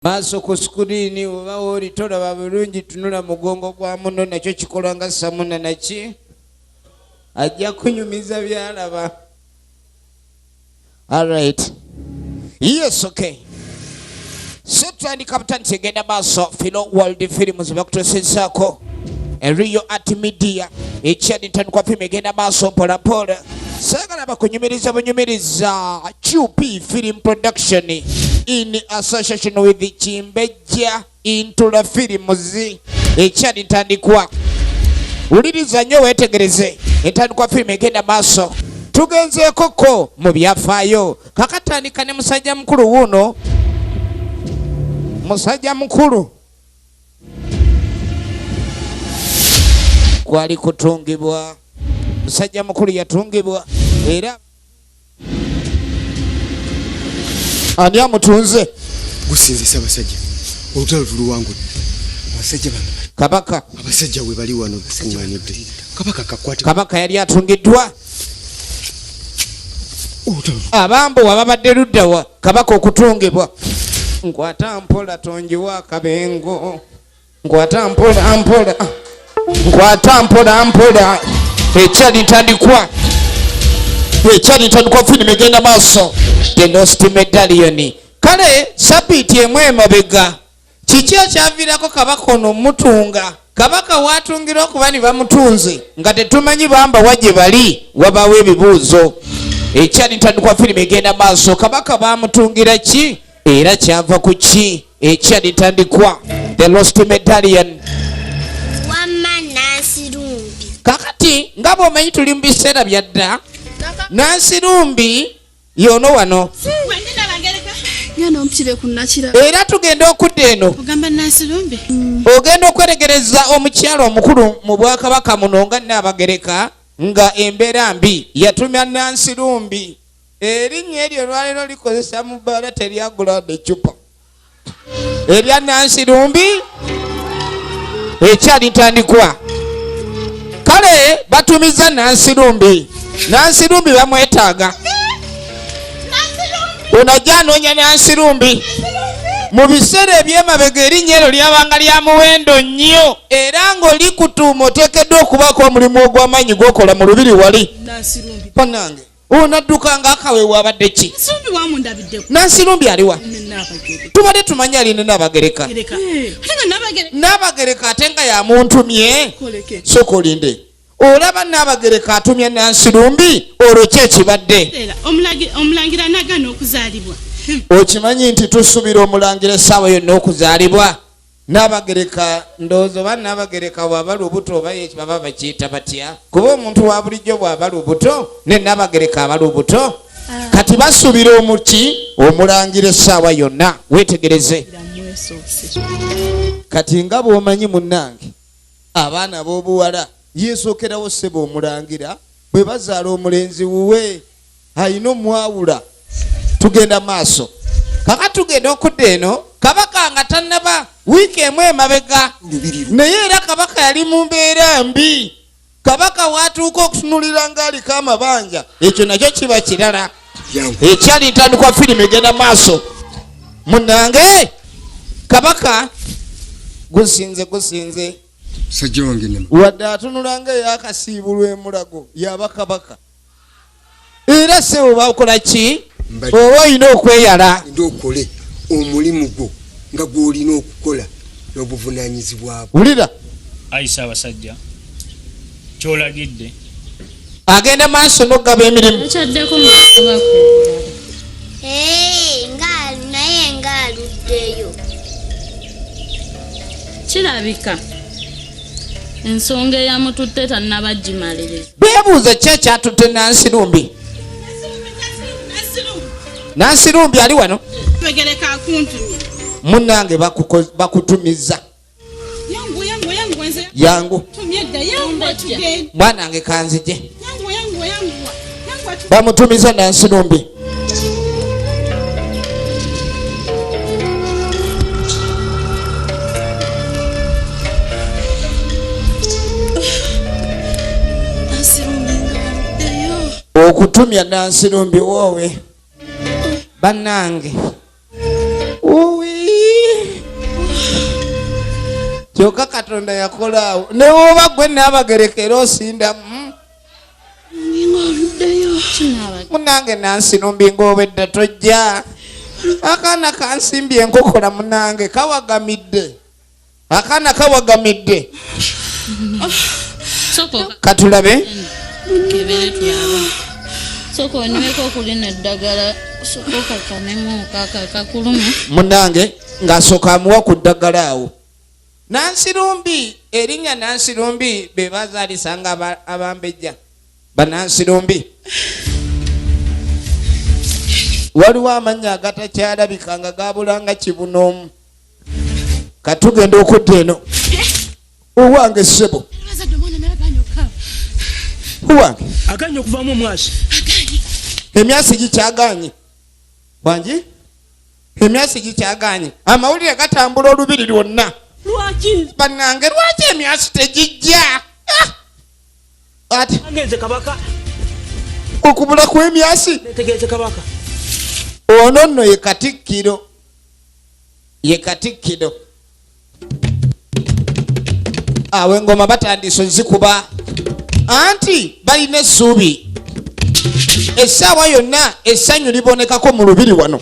maaso ku screen oba oli tolaba bulungi tunula mugongo gwa muno nakyo kikola nga samuna naki ajja kunyumiza byalaba. Alright. Yes, okay. So tutandika butandise genda maaso Filo World Films bakutuusizaako Rio Art Media ekyali ntandikwa filime genda maaso mpolampola. Sagala bakunyumiriza bunyumiriza QP Film Production in association with Chimbeja into the films ekyali ntandikwa. Uliriza nnyo weetegereze entandikwa filime egenda maaso. Tugenze koko mu byafaayo kakatandika ne musajja mukulu wuno. Musajja mukulu kwali kutungibwa. Musajja mukulu yatungibwa era ani amutunze gusinzisa abasajja olutalo tuluwangu abasajja bano kabaka abasajja we bali wano tukuŋŋaanidde kabaka kakwate kabaka yali atungiddwa abambo ababadde luddawa kabaka okutungibwa. Nkwata mpola tonjiwa akabengo nkwata mpola mpola nkwata mpola mpola ekyali ntandikwa filime egenda maaso The Lost Medallion. Kale sapiti emu emabega kiki ekyaviirako kabaka ono mutunga. Kabaka watungira okuba ne bamutunze nga tetumanyi bamba wagye bali wabaawo ebibuuzo. Ekyali ntandikwa filime egenda maaso kabaka bamutungira ki era kyava ku ki ekyali ntandikwa The Lost Medallion. Kakati nga bw'omanyi tuli mu biseera bya dda Nansi Lumbi yono wano era tugenda okudda eno ogenda okweregereza omukyalo omukulu mu Bwakabaka muno nga Nnaabagereka nga embeera mbi yatumya Nansi Lumbi. Erinnya eryo lwaliro likozesa mu bbaala teryagula ecupa erya Nansi Lumbi ekyali ntandikwa. Kale batumiza Nansi Lumbi. Nansi Lumbi bamwetaaga. Onajja anoonya Nansi Lumbi mu biseera ebyemabega erinnya eryo lyabanga lya muwendo nnyo era ng'oli kutuuma oteekeddwa okubaako omulimu ogw'amaanyi gw'okola mu lubiri wali. Bannange onadduka ng'akaweewo abadde ki? Nansi Lumbi aliwa? Tubadde tumanyi ali ne Nnaabagereka. Nnaabagereka ate nga yamuntumye sooka olinde. Olaba Nnaabagereka atumye Nansi Lumbi olwo ki ekibadde? Omulangira nagana okuzaalibwa. Okimanyi nti tusuubira omulangira essaawa yonna okuzaalibwa. Nnaabagereka ndowooza oba Nnaabagereka bw'aba lubuto oba baba bakiyita batya? Kuba omuntu wa bulijjo bw'aba lubuto ne Nnaabagereka aba lubuto. Kati basuubira omuki omulangira essaawa yonna. Weetegereze. Kati nga bw'omanyi munnange abaana b'obuwala yeesookerawo ssebo omulangira bwe bazaala omulenzi wuwe ayina omwawula. Tugenda maaso kaka tugenda okudda eno kabaka nga tannaba wiiki emu emabega naye era kabaka yali mu mbeera mbi. Kabaka waatuuka okutunulira ng'aliko amabanja ekyo nakyo kiba kirala. Ekyali ntandikwa filime egenda maaso munnange kabaka gusinze sajja wange nema wadde atunula nga eyakasiibulwa emulago yaba kabaka era sebo bakola ki oba olina okweyala okole omulimu gwo nga gw'olina okukola n'obuvunaanyizibwa bwo. Wulira ayisa abasajja kyolagidde agenda maaso n'okugaba emirimu ekyaddeko naye ng'aluddeyo kirabika ensonga eyamututte tannabagimaliriza. beebuuza ki ekyatutte Nansi Lumbi? Nansi Lumbi ali wano munnange bakutumiza yangu mwanange kanzije bamutumiza Nansi Lumbi. Okutumya Nansi Lumbi wowe bannange kyokka Katonda yakolaawo ne woba gwe n'abagerekera osinda munange nansinumbi ng'obedda tojja akaana kansimbye enkokola munange kawagamidde akaana kawagamidde katulabe kebere tulaba soko onyweko okulina eddagala soko kakanemu kakuluma munange ng'asooka amuwa ku ddagala awo Nansirumbi erinnya Nansirumbi be bazaalisanga abambejja banansirumbi waliwo amannya agatakyalabikanga gabulanga kibunoomu katugenda okudda eno owange ssebo owange aganye okuvaamu omwasi emyasi gikyaganye wangi emyasi gikyaganye amawulire gatambula olubiri lwonna lwaki bannange lwaki emyasi tegijja ati agenze kabaka okubula kw'emyasi netegeeze kabaka ono nno ye Katikiro awo engoma batandise ozikuba anti balina essuubi essaawa yonna essanyu libonekako mu lubiri wano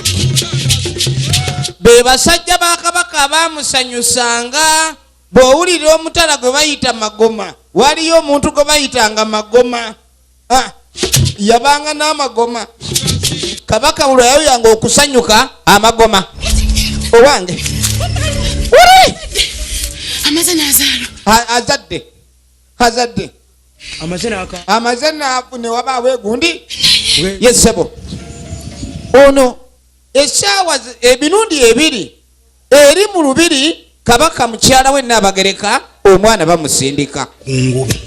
be basajja ba kabaka abaamusanyusanga bw'owulira omutala gwe bayita magoma waliyo omuntu gwe bayitanga magoma yabanga n'amagoma kabaka buli yayoyanga okusanyuka amagoma owange azadde amaze naafune wabaawo egundi yesebo ono essaawa ebinundi ebiri eri mu lubiri kabaka mukyala we Nnabagereka omwana bamusindika ngube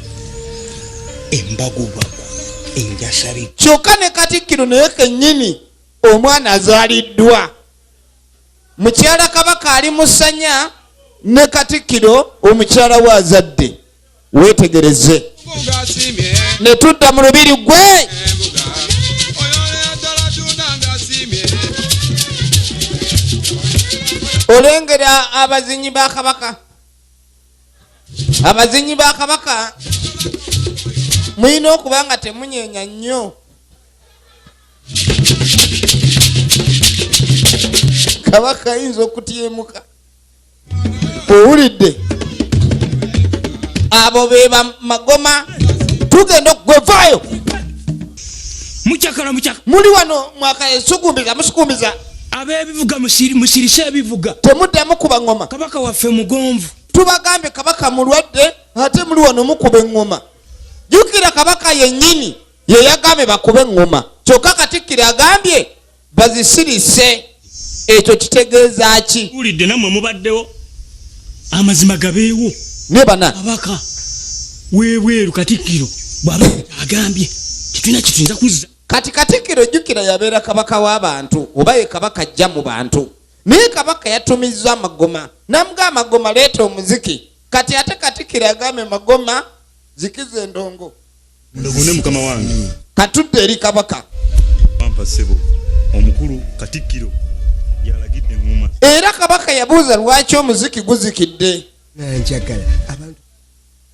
embagubagu enjasabi kyokka ne Katikiro naye kennyini omwana azaaliddwa mukyala kabaka ali musanya ne Katikiro omukyala we azadde weetegereze ne tudda mu lubiri gwe olengera abazinyi ba kabaka mulina okuba nga temunyeenya nnyo kabaka ayinza okutyemuka owulidde abo be magoma tugenda okugwevaayo mukyakala muli wano mwaka musukumbiza abebivuga musirise ebivuga temuddamu kuba ngoma kabaka waffe mugonvu tubagambye kabaka mulwadde ate muli wano mukuba engoma jukira kabaka yennyini ye yagambye bakube engoma kyokka Katikiro agambye bazisirise ekyo kitegeeza ki ulidde nammwe mubaddewo amazima gabeewo ne bana kabaka weweeru Katikiro bwaba agambye kitulina kituyinza kuzza kati Katikiro jukira yabeera kabaka w'abantu oba ye kabaka ajja mu bantu naye kabaka yatumizza amagoma namuga amagoma leeta omuziki kati ate Katikiro agambye magoma zikiza endongo ndogone mukama wange katudde eri kabaka pampa sebo omukulu Katikiro yalagidde engoma era kabaka yabuuza lwaki omuziki guzikidde nanjagala abantu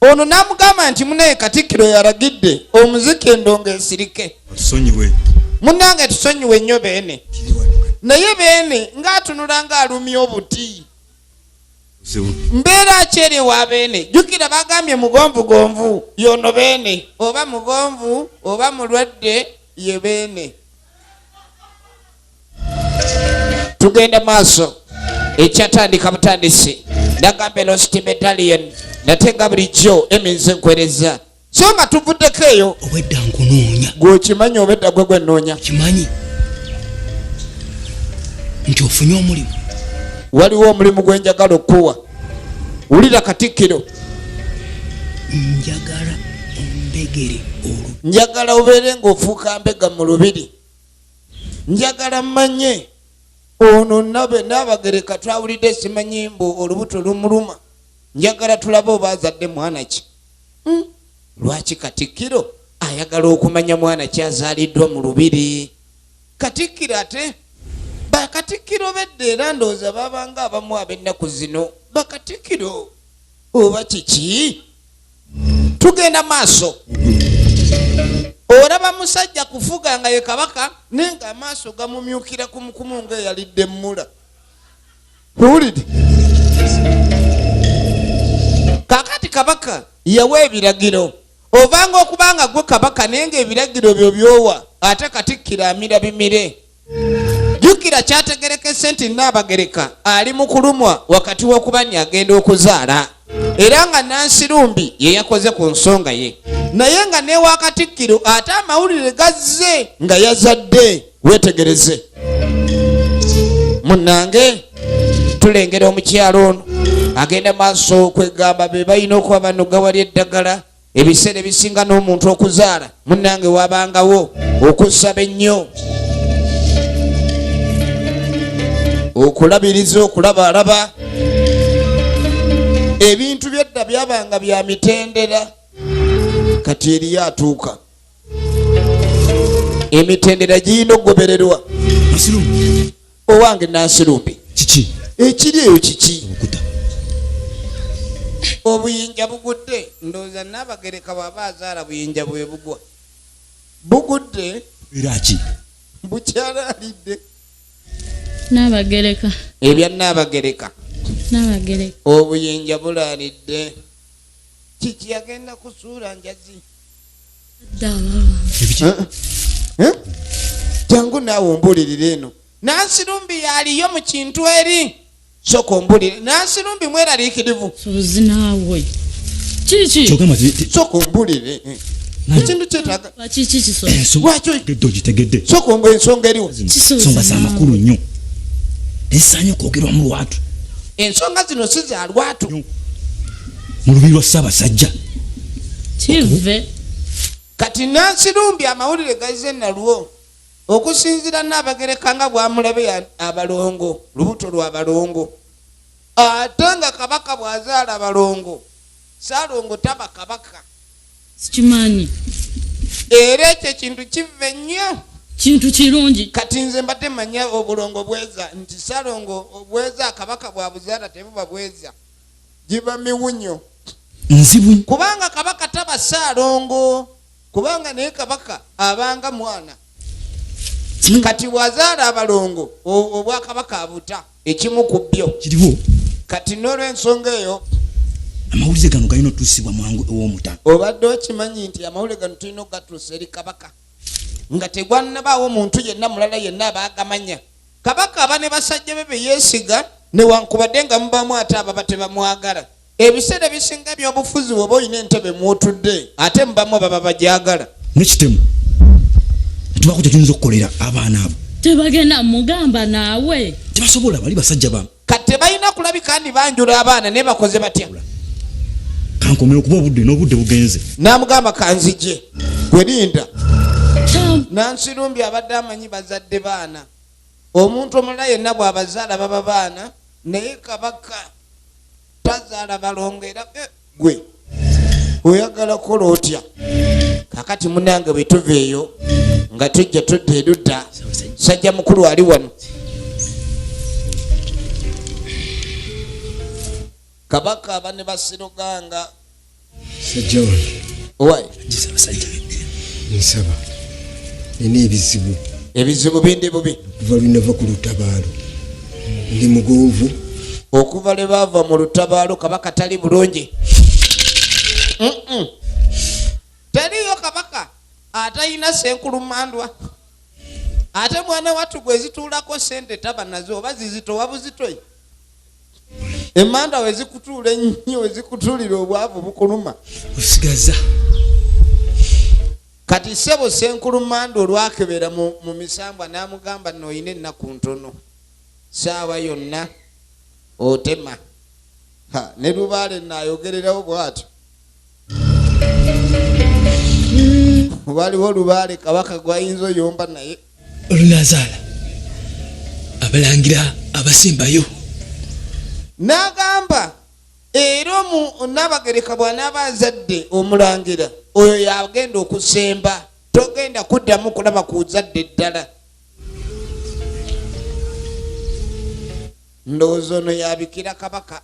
ono namugamba nti munaye Katikiro yalagidde omuziki endongo esirike tusonyiwe munange tusonyiwe nnyo beene naye beene ng'atunula ng'alumya obuti mbeera akyere wa beene jukira bagambye mugonvugonvu yono beene oba mugonvu oba mulwadde ye beene tugenda maaso ekyatandika butandisi nagambe lost medallion natenga bulijjo Emmy nze nkwereza so nga tuvuddeko eyo obwedda nkunoonya gwekimanyi obedda gwe gwenoonya kimanyi nti ofunye omulimu waliwo omulimu gwenjagala okuwa wulira Katikiro njagala ombegere njagala obeere ng'ofuuka mbega mu lubiri njagala mmanye ono nabe Nnabagereka twawulidde simanyi mbu olubuto lumuluma njagala tulabe oba azadde mwana ki lwaki Katikiro ayagala okumanya mwana ki azaaliddwa mu lubiri Katikiro ate bakatikiro bedde era ndowooza babanga abamu ab'ennaku zino bakatikiro oba kiki? Tugenda maaso. Olaba musajja kufuga nga ye kabaka nenga amaaso gamumyukira kumukumu nga yalidde mmula. Owulidde? Kakati kabaka yawa ebiragiro. Ovanga okubanga gwe kabaka nenga ebiragiro byo byowa ate Katikiro amira bimire. Jukira kyategerekese nti Nnaabagereka ali mu kulumwa wakati w'okubanya agenda okuzaala. Era nga Nansirumbi ye yakoze ku nsonga ye. Naye nga newa Katikiro ate amawulire gazze nga yazadde. Wetegereze. Munnange tulengera omukyalo ono agenda maaso okwegamba be balina okuba banoga wali eddagala ebiseera ebisinga n'omuntu okuzaala. Munnange wabangawo okusaba ennyo, okulabiriza, okulabalaba. Ebintu byedda byabanga bya mitendera, kati eriyo atuuka. Emitendera giyina okugobererwa. Owange Nansirumbi, kiki ekiri eyo kiki? Obuyinja bugudde. Ndowooza Nnaabagereka bw'aba azaala buyinja bwe bugwa. Bugudde era ki? Bukyalaalidde. Nnaabagereka. Ebya Nnaabagereka. Nnaabagereka. Obuyinja bulaalidde. Kiki yagenda kusuula njazi? Jangu naawe ombulirira eno. Nansirumbi yaliyo mu kintu eri. Soko ombulire. Nansirumbi mweraliikirivu. Sozi naawe. Kiki? Soko ombulire. Ekintu kyetaaga. Kiki kisozi? Lwaki gitegedde? soko ombo ensonga eriwo? Ensonga z'amakulu nnyo esaanye okwogerwa mu lwatu. Ensonga zino si za lwatu. Mu lubiri lwa Ssaabasajja. Kive. Kati Nansirumbi amawulire gazze nalwo. Okusinzira Nnaabagereka nga bwamulabe abalongo, lubuto lwa balongo. Ate nga kabaka bw'azaala abalongo, Ssaalongo taba kabaka. Sikimanyi. Era ekyo kintu kive nnyo. Kintu kirungi. Kati nze mbadde manya obulongo bweza nti Ssaalongo bweza kabaka bwabuzaala tebuba bweza. Giba miwunyo. Nzibu. Kubanga kabaka taba Ssaalongo. Kubanga naye kabaka abanga mwana. Kati bwazaala abalongo obwakabaka abuta ekimu ku byo kiriwo. Kati n'olw'ensonga eyo amawulire gano galina otuusibwa mwangu ew'omutaka. obadde okimanyi nti amawulire gano tulina okugatuusa eri kabaka nga tegwannabaawo muntu yenna mulala yenna abaagamanya. Kabaka aba ne basajja be beyeesiga newankubadde nga mubamu ate ababa tebamwagala. Ebiseera bisinga by'obufuzi bw'oba olina entebe mwotudde ate mubamu ababa bagyagala. N'ekitemu tubako tekiyinza okukolera abaana abo. Tebagenda mugamba naawe. Tebasobola bali basajja bamu. Kati tebalina kulabika ndi banjula abaana naye bakoze batya? Kankomera okuba obudde n'obudde bugenze. N'amugamba kanzije gwe linda. Nansirumbi abadde amanyi bazadde baana. Omuntu omulala yenna bw'abazaala baba baana naye kabaka tazaala balongo era gwe oyagala kukola otya? Kakati munange bwe tuva eyo nga tujja tudda edudda sajja mukulu ali wano. Kabaka aba ne basiroganga. Sajja wange. Owaaye. Nsaba. Nina ebizibu. Ebizibu bindi bubi. Kuva lunava ku lutabaalo. Ndi mugonvu. Okuva lwe baava mu lutabaalo kabaka tali bulungi. Teriyo kabaka atalina senkulumandwa. Ate mwana wattu gwe zituulako sente taba nazo oba zizitowa buzitoyi. Emanda we zikutuula ennyo we zikutuulira obwavu bukuluma. Osigaza. Kati ssebo senkulumanda olwakebera mu misambwa n'amugamba nno oyina ennaku ntono. Saawa yonna otema. Ne Lubaale naayogererawo bw'atyo. Waliwo Lubaale kabaka gwayinza oyomba naye. Olunazaala abalangira abasembayo. N'agamba era Nnaabagereka bw'anaaba azadde omulangira oyo yagenda okusemba togenda kuddamu kulaba ku zadde ddala. Ndowooza ono yabikira kabaka.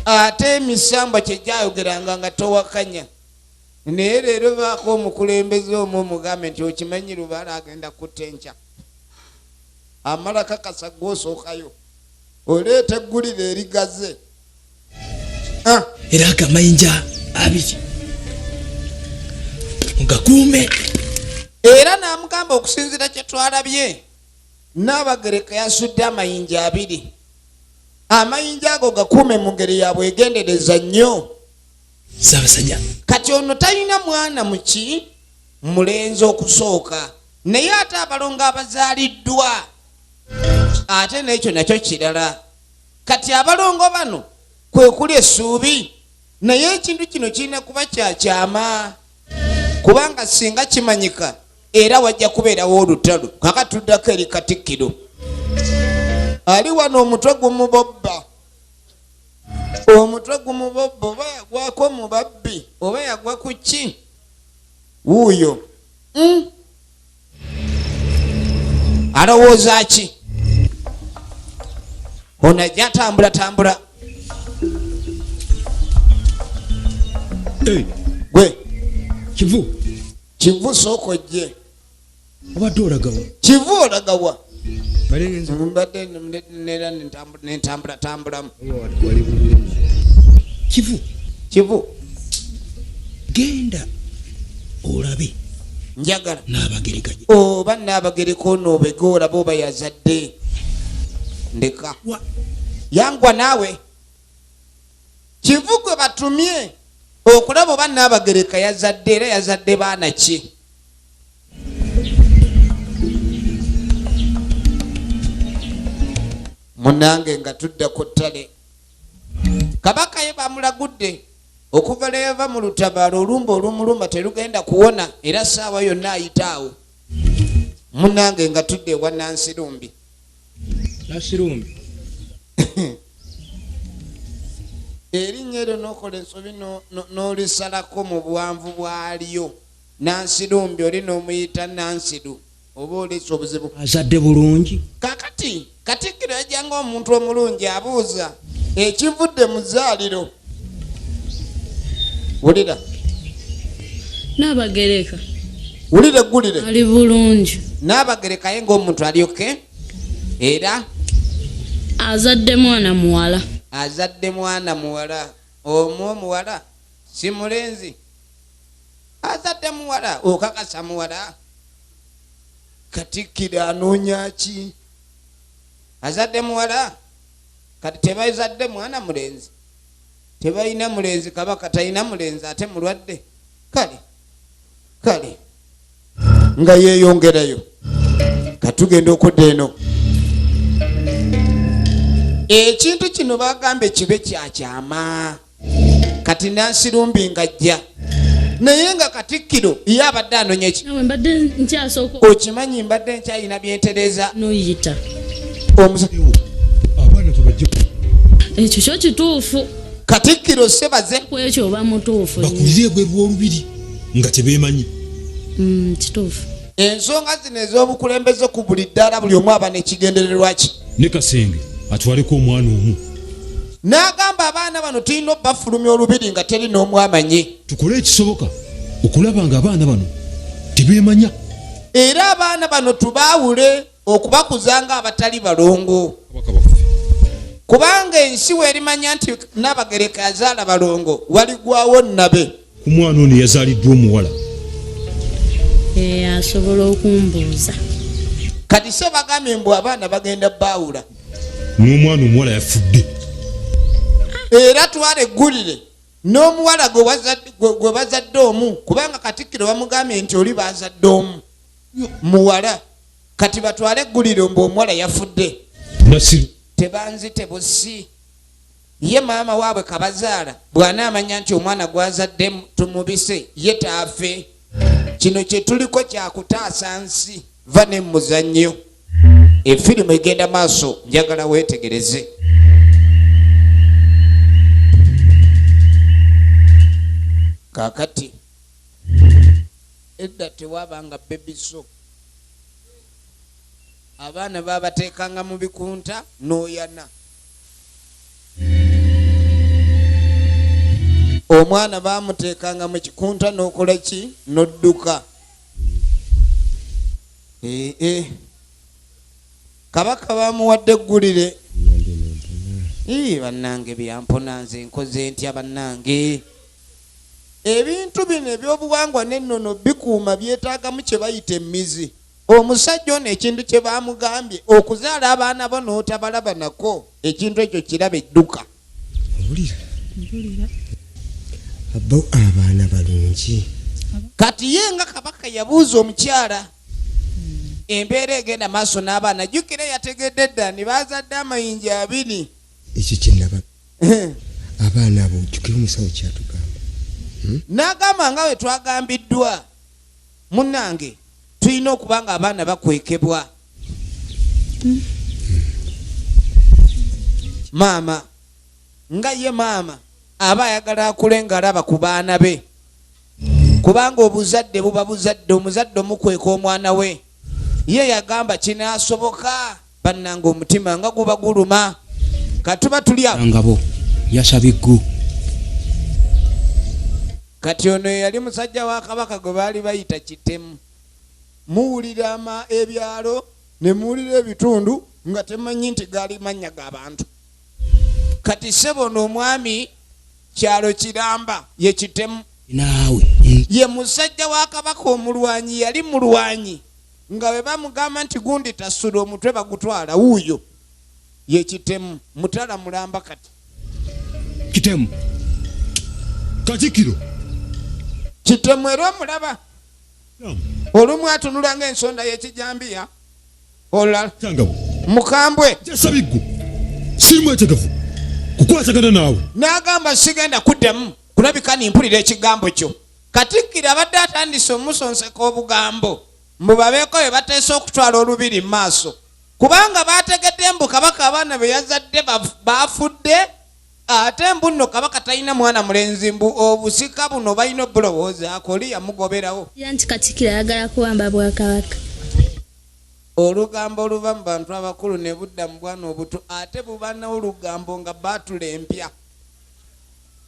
ate emisamba kyegyayogeranga nga towakanya naye leero baako omukulembeze omu omugambe nti okimanyi Lubaale agenda kutta enkya amala kakasa gwosookayo oleeta eggulire erigaze era agamayinja abiri mugakuume. era n'amugamba okusinziira kye twalabye Nnaabagereka yasudde amayinja abiri. Amayinja ago gakuume mu ngeri ya bwegendereza nnyo. Ssaabasajja kati ono talina mwana muki mulenzi okusooka naye ate abalongo abazaaliddwa ate n'ekyo nakyo kirala. Kati abalongo bano kwe kuli essuubi naye ekintu kino kirina kuba kyakyama kubanga singa kimanyika era wajja kubeerawo olutalo. Kakatuddako eri Katikiro ali wano omutwe gumubobba oba yagwako mu babbi oba yagwa ku ki wuuyo alowooza ki ono ajja tambula gwe kivu sooka ojje obadde olagawa kivu olagawa balenzi mbadde nera nentambula kivu genda olabe njagala n'abagereka oba Nnaabagereka ono obega olaba oba yazadde ndeka yangwa naawe kivu gwe batumye okulaba oba Nnaabagereka yazadde era yazadde baana ki. Munange nga tudda ku ttale kabaka ye bamulagudde okuva leyava mu lutabaalo olumba olumulumba terugenda kuwona era saawa yonna ayitaawo. Munange nga tudde ewa Nansirumbi erinnya eryo n'okola ensobi n'olisalako mu buwanvu bwalyo. Nansirumbi oli n'omuyita Nansiru oba oleesa obuzibu azadde bulungi. Kakati Katikiro yajjanga omuntu omulungi abuuza ekivudde mu zzaaliro. Wulira Nnaabagereka wulira eggulire ali bulungi. Nnaabagereka ye ng'omuntu alyoke era Azadde mwana muwala. azadde mwana muwala. Omuwala si mulenzi azadde muwala okakasa muwala. Katikiro anoonya ki? Azadde muwala kati tebazadde mwana mulenzi tebalina mulenzi kabaka talina mulenzi ate mulwadde kale nga yeeyongerayo katugenda okudda eno. Ekintu kino bagambe kibe kyakyama kati Nansirumbi ngajja naye nga Katikiro ye abadde anoonya ki? Nawe mbadde nkyasooka Okimanyi mbadde nkyalina byentereza n'oyita. Abaana tubajje Ekyo kyo kituufu. Katikiro sebaze Ku ekyo oba mutuufu. bakulire gwe lw'olubiri nga tebeemanyi. Kituufu. ensonga zino ez'obukulembeze ku buli ddala buli omu aba n'ekigendererwa ki. Ne Kasenge atwaleko omwana omu N'agamba abaana bano tulina obbafulumya olubiri nga teri n'omu amanyi. tukole ekisoboka okulaba nga abaana bano tebeemanya. Era abaana bano tubaawule okubakuza nga abatali balongo Kabaka baffe kubanga ensi weerimanya nti Nnaabagereka yazaala balongo waligwawo nnabe. ku mwana ono yazaaliddwa omuwala. Asobola okumbuuza. Kati se bagambye mbu abaana bagenda baawula N'omwana omuwala yafudde. era twala eggulire n'omuwala gwe bazadde omu kubanga Katikiro bamugambye nti oli bazadde omu muwala. Kati batwale eggulire mbu omuwala yafudde. Nasiru Tebanzite busi ye maama waabwe kabazaala bw'anaamanya nti omwana gwazadde tumubise ye taafe. Kino kye tuliko kyakutaasa nsi va ne muzannyo. Efirimu egenda maaso njagala weetegereze. Kaakati edda tewabanga bebiso abaana babateekanga mu bikunta n'oyana omwana bamuteekanga mu kikunta n'okola ki n'odduka. Kabaka bamuwadde eggulire. Bannange byampona nze nkoze ntya bannange. Ebintu bino ebyobuwangwa n'ennono bikuuma byetaagamu kye bayita emmizi. Omusajja ono ekintu kye bamugambye okuzaala abaana bo n'otabalaba nako ekintu ekyo kiraba edduka. Abo abaana balungi. Kati ye nga kabaka yabuuza omukyala embeera egenda maaso n'abaana. Jjukira yategedde dda ne bazadde amayinja 2. Ekyo kyenaba abaana abo jjukira omusawo kyatugamba. N'agamba nga we twagambiddwa munnange tulina okuba nga abaana bakwekebwa. Maama nga ye maama aba ayagala akule ng'alaba ku baana be, kubanga obuzadde buba buzadde, omuzadde omukweka omwana we. Ye yagamba kinaasoboka bannange omutima nga guba guluma. Katuba tuli ngabo yasabiggu. Kati ono yali musajja wa kabaka gwe baali bayita kitemu. Muwulira ebyalo ne muwulira ebitundu nga temanyi nti gaali mannya g'abantu. Kati ssebo n'omwami kyalo kiramba ye kitemu. Naawe ye musajja wa kabaka omulwanyi, yali mulwanyi nga bwe bamugamba nti gundi tasula omutwe bagutwala wuuyo ye kitemu. Mutala mulamba kati kitemu Katikiro kitemu era omulaba olumu atunula ng'ensonda y'ekijambiya olala mukambwe jasabiggu sirimu etegefu kukwatagana naawe. N'agamba sigenda kuddamu kulabika nimpulira ekigambo kyo. Katikkiro abadde atandise omusonseka obugambo mbu babeeko be bateese okutwala olubiri mu maaso, kubanga baategedde mbu kabaka abaana be yazadde baafudde, ate mbu nno kabaka talina mwana mulenzi, mbu obusika buno balina obulowooza akoli yamugoberawo. Nti Katikiro ayagala kuwamba Bwakabaka. Olugambo oluva mu bantu abakulu ne budda mu bwana obuto, ate buba olugambo nga baatulempya.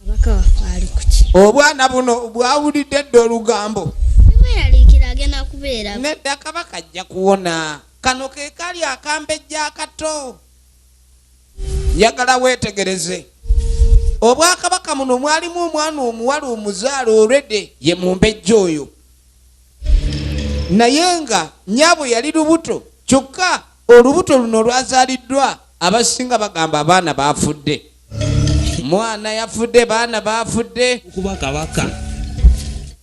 Kabaka waffe ali kuki? Obwana buno bwawulidde dda olugambo. Weeraliikira agenda kubeera. Nedda kabaka ajja kuwona. Kano ke kali akambejja akato. Yagala weetegereze. Obwakabaka muno mwalimu omwana omuwala omuzaala olwedde ye mumbejja oyo. Naye nga nnyabo yali lubuto, kyokka olubuto luno lwazaaliddwa abasinga bagamba abaana baafudde. Mwana yafudde, baana baafudde okuba kabaka.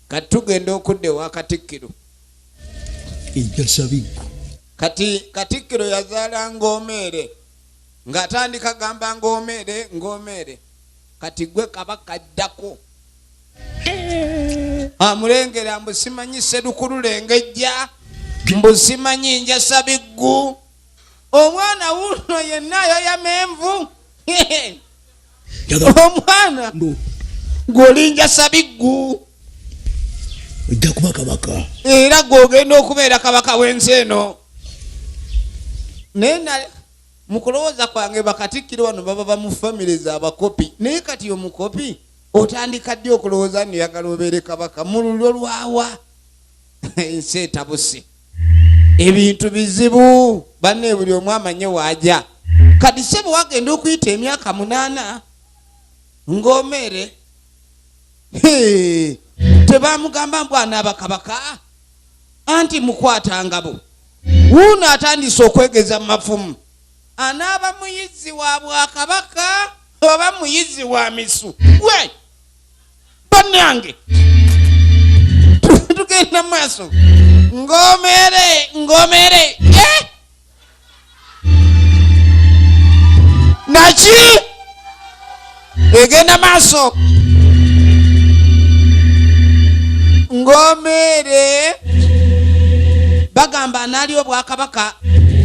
Kati tugenda okudda ewa Katikkiro. Ejjasabiggu Kati Katikkiro yazaala ng'omeere ng'atandika gamba ng'omeere. Kati gwe kabaka addako amulengera mbu simanyi Ssedukulu Lengejja, mbu simanyi Njasabiggu. Omwana wuno yenna ayoya menvu. Omwana gw'oli Njasabiggu ojja kuba kabaka era gw'ogenda okubeera kabaka w'ensi eno. Naye mu kulowooza kwange Bakatikkiro wano baba bamufamiriza abakopi, naye kati omukopi otandika ddi okulowooza niyagala obeere kabaka mu lulyo lwawa? Ensi etabuse, ebintu bizibu banne, buli omu amanye waajja. Kati ssebo wagenda okuyita emyaka 8 ng'omeere, tebamugamba mbu anaaba kabaka, anti mukwatangabo wuuno atandise okwegeza mu mafumu. Anaaba muyizi wa Bwakabaka oba muyizi wa misu? Gwe bannange tugenda maaso. Ng'omeere naki egenda maaso. Ng'omeere bagamba anaali Obwakabaka,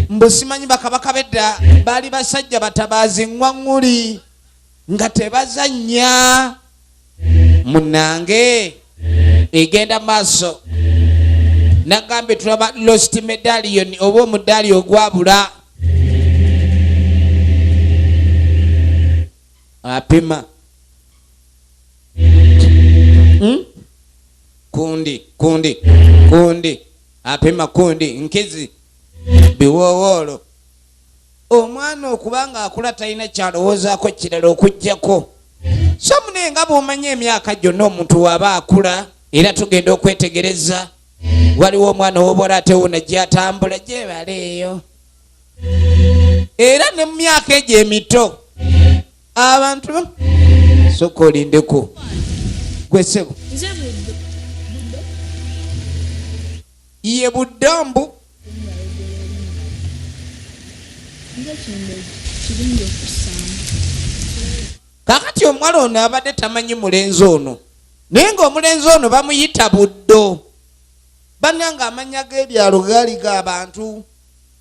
mbu simanyi bakabaka bedda baali basajja batabaazi ngwaŋŋuli nga tebazannya. Munnange egenda maaso. Nagambe tulaba lost medallion oba omudaali ogwabula. Apima kundi apima kundi nkizi biwoowolo omwana okubanga akula talina kyalowoozaako kirala okujjako so munenga bw'omanya emyaka gyonna omuntu waaba akula era tugenda okwetegereza waliwo omwana w'obola ate wona gyatambula gyebaleeyo era ne mu myaka egyo emito abantu soka olindeko gwesebo nze buddo ye buddombu nze kimbe kirungi okusanga kakati omuwala ono abadde tamanyi mulenzi ono naye ng'omulenzi ono bamuyita buddo bannanga amanya g'ebyalo gaali g'abantu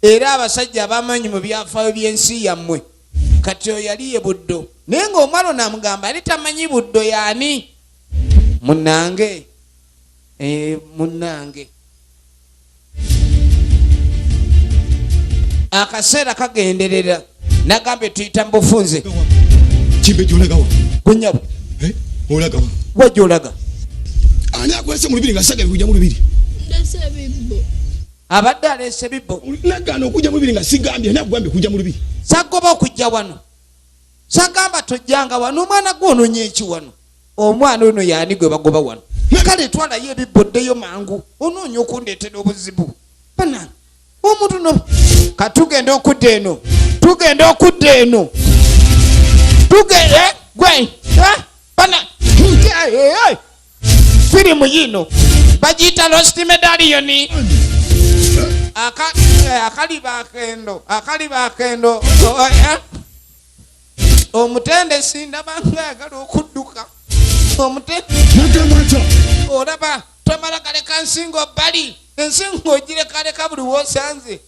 era abasajja abamanyi mu byafaayo by'ensi yammwe kati oyo yali ye buddo naye ng'omwana ono amugamba ali tamanyi buddo yaani munnange munnange akaseera kagenderera nagambye tuyita mu bufunze kimbe gyolagawa kunyabo olagawa wajolaga ani akwese mu lubiri nga saga bikujja mu lubiri ndese bibbo abadde aleese bibbo nagaana okujja mu lubiri nga sigambye nakugambye kujja mu lubiri sagoba okujja wano sagamba tojjanga wano omwana gwononya eki wano omwana ono yaani gwe bagoba wano kale twalayo ebibbo ddeyo mangu onoonya okundeetera obuzibu bana omuntu no katugenda okudda eno tugende gwe bana firimu yino bagiyita lost medallion akaliba akendo omutendesi ndabanga ayagala okudduka olaba tomala kaleka nsingo bbali ensingo ogirekaleka buli wosanze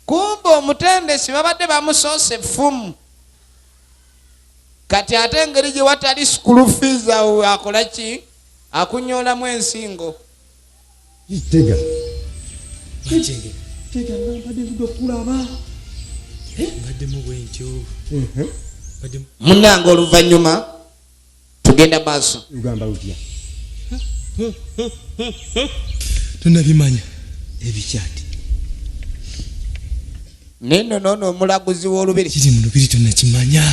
kumbe omutendesi babadde bamusoose effumu kati ate engeri gye watali school fees awo akola ki akunyolamu ensingo tega munange oluvannyuma tugenda maaso ugamba utya tonabimanya ebikyati neno noono omulaguzi w'olubiri kiri mu lubiri tonakimanya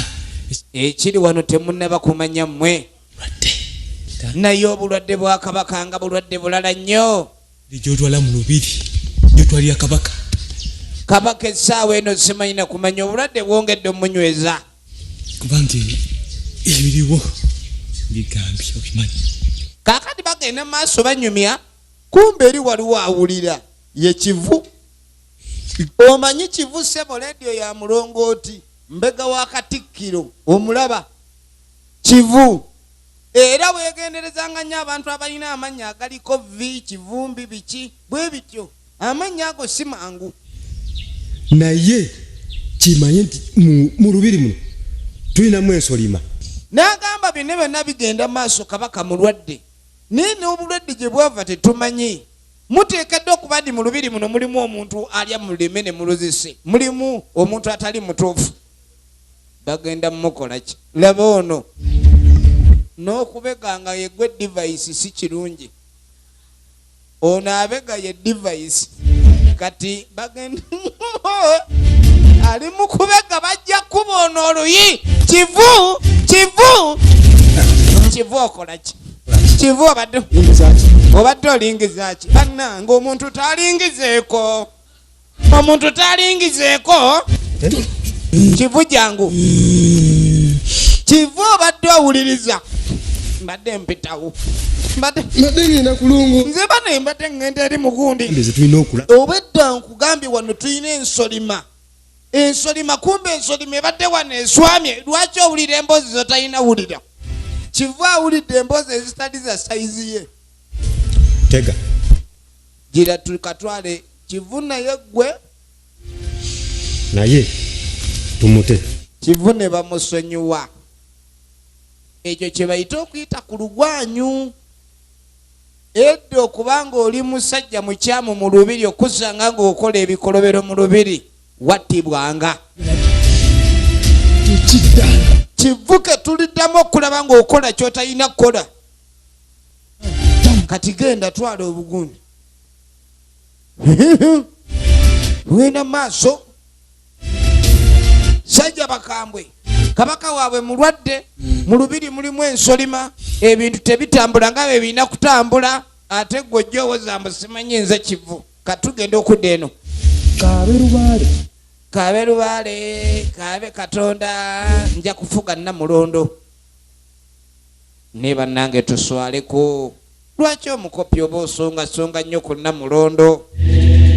ekiri wano temunnaba kumanya mmwe naye obulwadde bwa kabaka nga bulwadde bulala nnyo gyotwala mu lubiri gyotwalira kabaka kabaka essaawa eno simanyina kumanya obulwadde bwongedde omunyweza kubanga ebiriwo bigambye obimanyi kakati bagenda maaso banyumya kumbe eri waliwo awulira ye kivu omanyi kivu sebo lediyo ya mulongooti mbega wa Katikiro omulaba kivu era wegenderezanga nnyo abantu abalina amannya agaliko vi kivumbi biki bwe bityo amannya ago si mangu naye kimanye nti mu lubiri muno tulinamu ensolima n'agamba bino byonna bigenda maaso kabaka mulwadde naye n'obulwadde gye bwava tetumanyi muteekeddwa okuba ndi mu lubiri muno mulimu omuntu alya mu lulime ne muluzise mulimu omuntu atali mutuufu bagenda mumukola ki laba ono n'okubega nga yegwe device si kirungi ono abega ye device kati bagenda ali mu kubega bajja kuboona oluyi kivu okola ki kivu obadde olingiza ki bannanga omuntu talingizeeko kivu jangu kivu obadde owuliriza mbadde mpitawo mbadde ngenda kulungu nze bano mbadde ngenda eri mugundi tulina okula obedda nkugambye wano tulina ensolima kumbe ensolima ebadde wano eswamye lwaki owulira emboozi zotalina wulira kivu awulidde emboozi ezitali za sayizi ye tega gira tukatwale kivu naye gwe naye tumute kivu ne bamusonyiwa ekyo kye bayita okuyita ku lugwanyu edda okubanga oli musajja mukyamu mu lubiri okusanga ng'okola ebikolobero mu lubiri wattibwanga kivu ke tuliddamu okulaba ng'okola kyotalina kukola kati genda twala obugundi wena maaso sajja bakambwe kabaka waabwe mulwadde mu lubiri mulimu ensolima ebintu tebitambula nga bwe birina kutambula ate gwe ojjowooza simanyi nze kivu katugenda okudda eno kaabe lubaale kaabe katonda nja kufuga Namulondo ne bannange tuswaleko lwaki omukopi oba osongasonga nnyo ku Namulondo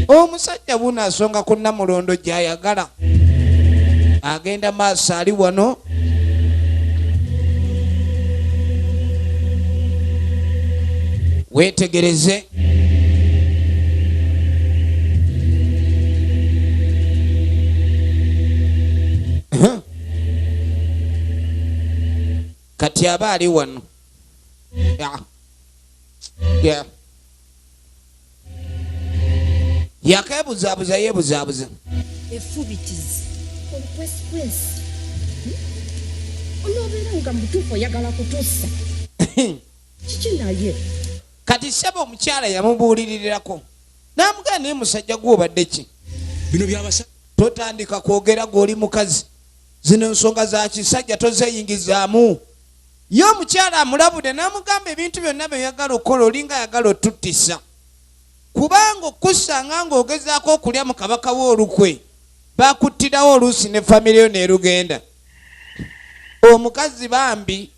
omusajja buno asonga ku Namulondo gy'ayagala agenda maaso ali wano weetegereze kati aba ali wano yakebuzaabuza yeebuzaabuza efubitizi olupwesikwesi onoobeera nga mutuufu oyagala kutuusa kiki naye kati saba omukyala yamubuulirirako n'amugamba naye musajja gw'obadde ki bino byabasa totandika kwogera gw'oli mukazi zino ensonga za kisajja tozeyingizaamu ye omukyala amulabudde n'amugamba ebintu byonna byeyagala okukola olinga ayagala otuttisa kubanga okusanga ng'ogezaako okulya mu kabaka w'olukwe bakuttirawo oluusi ne famire yo neerugenda omukazi bambi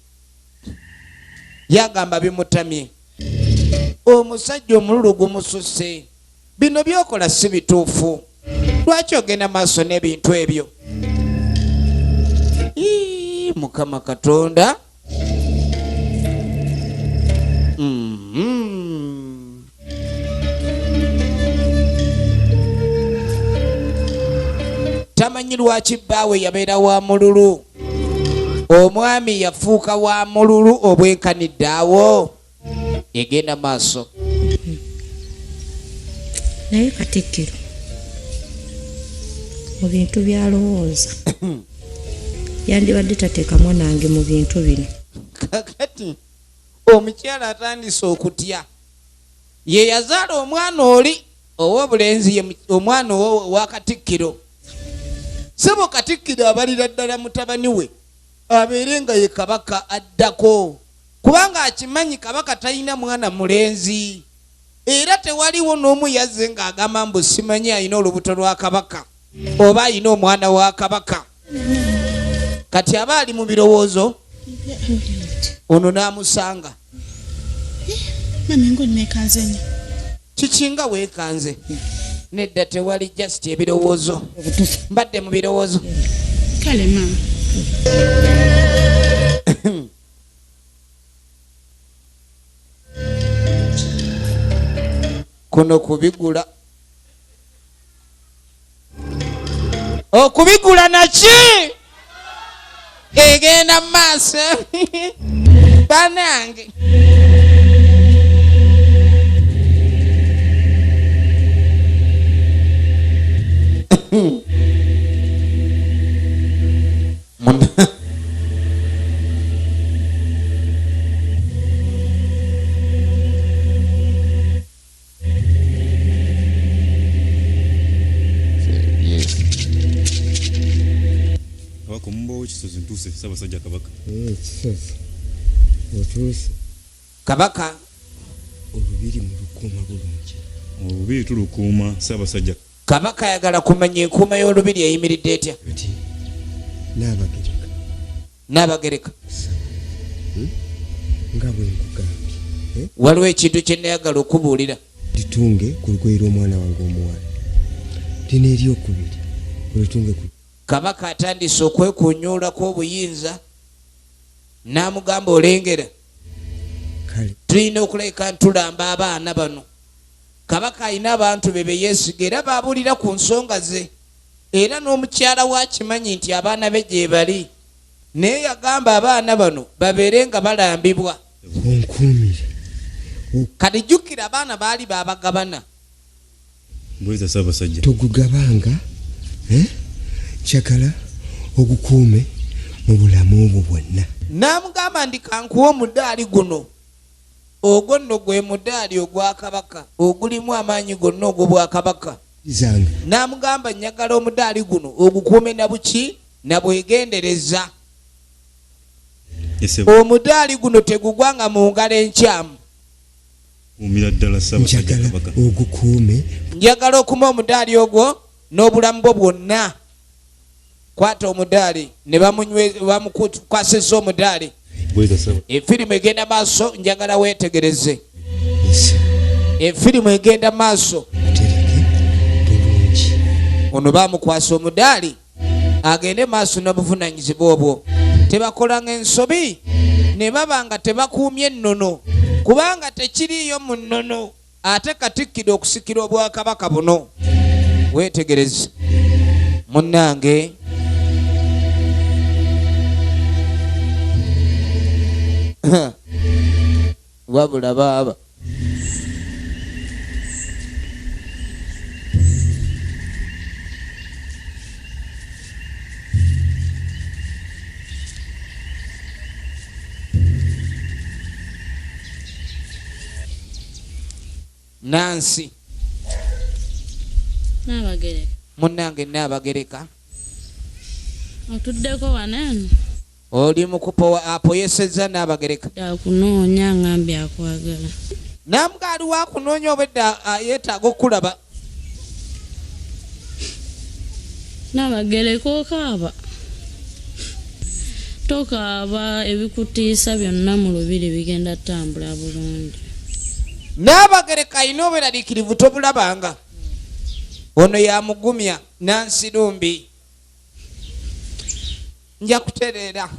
yagamba bimutamye omusajja omululu gumususse bino byokola si bituufu lwaki ogenda maaso n'ebintu ebyo mukama katonda tamanyi lwaki bbaawe yabeera wa mululu omwami yafuuka wa mululu obwenkanidde awo egenda maaso naye Katikiro mu bintu byalowooza yandibadde tateekamu nange mu bintu bino kakati omukyala atandise okutya ye yazaala omwana oli ow'obulenzi omwana owa Katikiro sebo Katikiro abalira ddala mutabani we abeere nga ye kabaka addako kubanga akimanyi kabaka talina mwana mulenzi era tewaliwo n'omu yazze ng'agamba mbu simanyi alina olubuto lwa kabaka oba alina omwana wa kabaka kati aba ali mu birowoozo ono n'amusanga mami ngo nekanze nnyo kikinga weekanze nedda tewali just ebirowoozo mbadde mu birowoozo kale mama kuno kubigula okubigula naki egenda mu maaso banange kisozi ntuuse Ssaabasajja Kabaka kisozi otuuse kabaka olubiri mu lukuuma bulungi olubiri tulukuuma Ssaabasajja kabaka ayagala kumanya enkuuma y'olubiri eyimiridde etya ati n'abagereka n'abagereka nga bwe nkugambye waliwo ekintu kye nayagala okubuulira litunge ku lugoye lw'omwana wange omuwala lino eryokubiri olitunge ku kabaka atandise okwekunyuulako obuyinza n'amugamba olengera kale tulina okuleka ntulamba abaana bano kabaka alina abantu be beyeesiga era baabulira ku nsonga ze era n'omukyala wakimanyi nti abaana be gye bali naye yagamba abaana bano babeere nga balambibwa onkuumire kati jjukira abaana baali baabagabana mbweza Ssaabasajja togugabanga kyagala ogukuume mu bulamu obwo bwonna n'amugamba ndi kankuwa omudaali guno ogwo nno gwe mudaali ogwa kabaka ogulimu amaanyi gonna ogw'obwa kabaka. N'amugamba njagala omudaali guno ogukuume na buki na bwegendereza. Omudaali guno tegugwanga mu ngalo enkyamu. ogukuume. Njagala okuma omudaali ogwo n'obulamu bwo bwonna. Kwata omudaali ne bamukwasizza omudaali. Efirimu egenda maaso, njagala weetegereze. Efirimu egenda maaso. Ono bamukwasa omudaali agende maaso n'obuvunaanyizibwa obwo. Tebakolanga ensobi ne baba nga tebakuumye ennono kubanga tekiriiyo mu nnono. Ate Katikkiro okusikira obwakabaka buno. Weetegereze munnange. Wabula baaba Nansi Naabagereka. Munnange Naabagereka. Otuddeko waneno. Oli mukupo apoyesezza Naabagereka. Akunoonya ngambye akwagala. Namugaali wa kunoonya obedda yeetaaga okulaba. Naabagereka okaaba. Tokaaba ebikutiisa byonna mu lubiri bigenda tambula bulungi. Naabagereka alina obuleraliikirivu tobulabanga. Ono yamugumya Nansi Lumbi. Nja kutereera.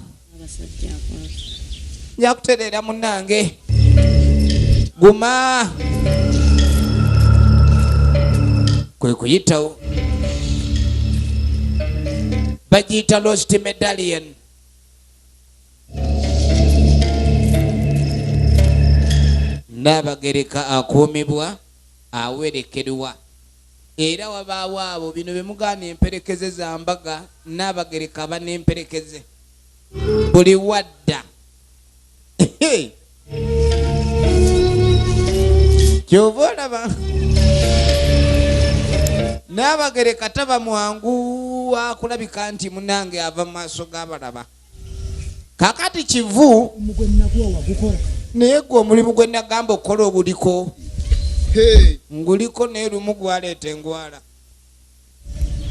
Nja kutereera munnange. Guma. Kwe kuyitawo. Bagiyita lost medallion. Naabagereka akuumibwa awerekerwa. Era wabaawo abo bino bye mugaana emperekeze za mbaga. Naabagereka aba n'emperekeze buli wadda. Kyova olaba Naabagereka taba mwangu akulabika nti munange ava mu maaso g'abalaba. Kakati kivu naye gwe omulimu gwe nagamba okukola oguliko. Nguliko naye lumu gwaleeta engwala.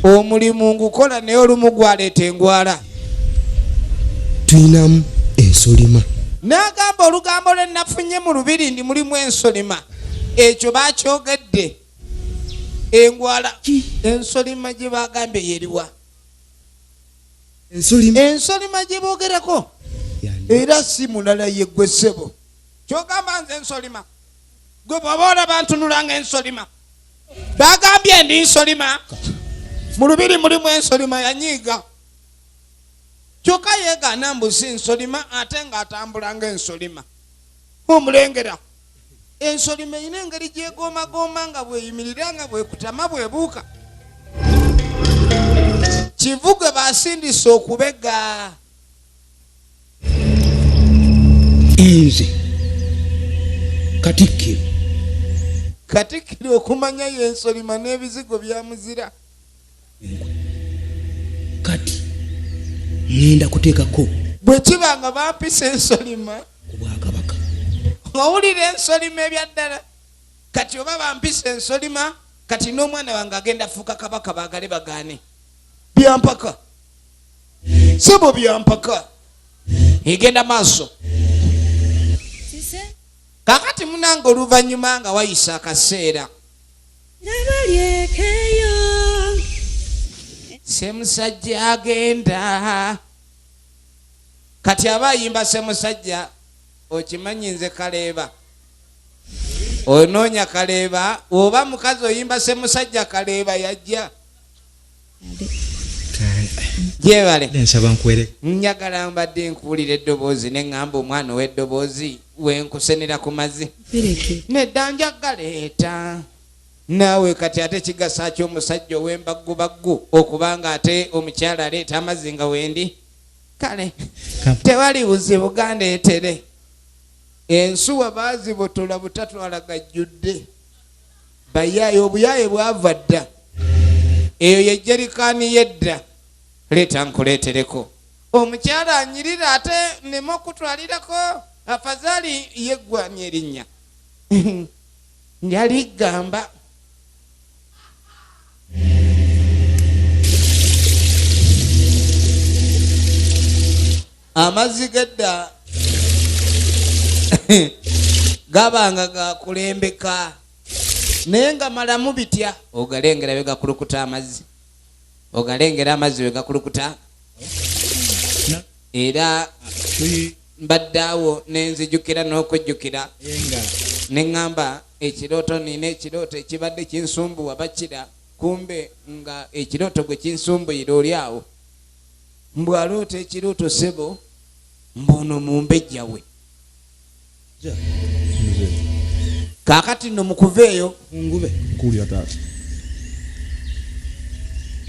Omulimu ngukola naye olumu gwaleeta engwala. Tuyinamu ensolima. N'agamba olugambo lwe nafunye mu lubiri ndi mulimu ensolima. Ekyo bakyogedde. Engwala ensolima gye bagambye yeriwa. Ensolima gye boogerako era si mulala ye ggwe ssebo. Kyogamba nze ensolima. Gwe bw'oba olaba ntunulanga ensolima. Bagambye ndi nsolima. Mu lubiri mulimu ensolima yanyiiga. Kyokka yeegaana mbu si nsolima ate ng'atambulanga ensolima. Omulengera. Ensolima erina engeri gyegoomagooma nga bweyimirira nga bwekutama bwebuuka. Kivuge basindise okubega. Nze Katikiro. Katikiro okumanya yensolima n'ebizigo byamuzira. Kati ngenda kuteekako bwe kiba nga bampisa ensolima Obwakabaka. owulira ensolima ebyaddala. Kati oba bampisa ensolima kati n'omwana wange agenda afuuka kabaka baagale bagaane. Byampaka sebo byampaka. Egenda maaso. Kakati munange oluvannyuma nga wayisa akaseera. Semusajja agenda. Kati aba ayimba Semusajja okimanyi nze Kaleeba. Onoonya Kaleeba oba mukazi oyimba Semusajja Kaleeba yajja. Gyebale. Nsaba nkwere. Njagala mbadde nkuwulira eddoboozi ne ŋŋamba omwana ow'eddoboozi wenkusenera ku mazzi. Nedda njagaleeta. Naawe kati ate kigasa ky'omusajja ow'embaggubaggu okubanga ate omukyala aleeta amazzi nga wendi. Kale tewali buzibu gandeetere. ensuwa baazibotola butatwala gajjudde bayaaye obuyaaye bwava dda eyo ye jerikaani yedda leeta nkuleetereko omukyala anyirira ate nemu okutwalirako afazaali yeggwani erinnya yali gamba amazzi gedda gabanga gakulembeka naye nga malamu bitya ogalengera bwe gakulukuta amazzi ogalengera amazzi bwe gakulukuta era mbaddeawo nenzijukira n'okujjukira neŋŋamba ekirooto nina ekirooto ekibadde kinsumbuwa bakira kumbe nga ekirooto gwe kinsumbuyira oli awo mbwaloota ekirooto sebo mbono mumbejjawe kaakati nno mukuveeyo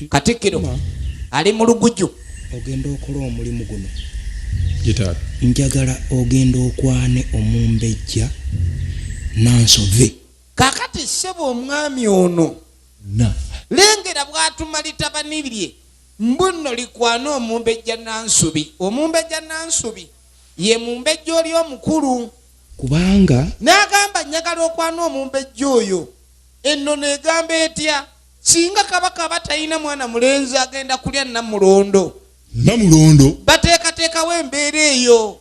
Katikiro ali mu lugujju ogenda okola omulimu guno njagala ogenda okwane omumbejja nansove kaakati sebo omwami ono lengera bw'atuma litabani lye mbuno likwana omumbejja nansubi omumbejja nansubi ye mumbejja oli omukulu kubanga n'agamba njagala okwana omumbejja oyo ennono egamba etya singa kabaka aba talina mwana mulenzi agenda kulya namulondo bateekateekawo embeera eyo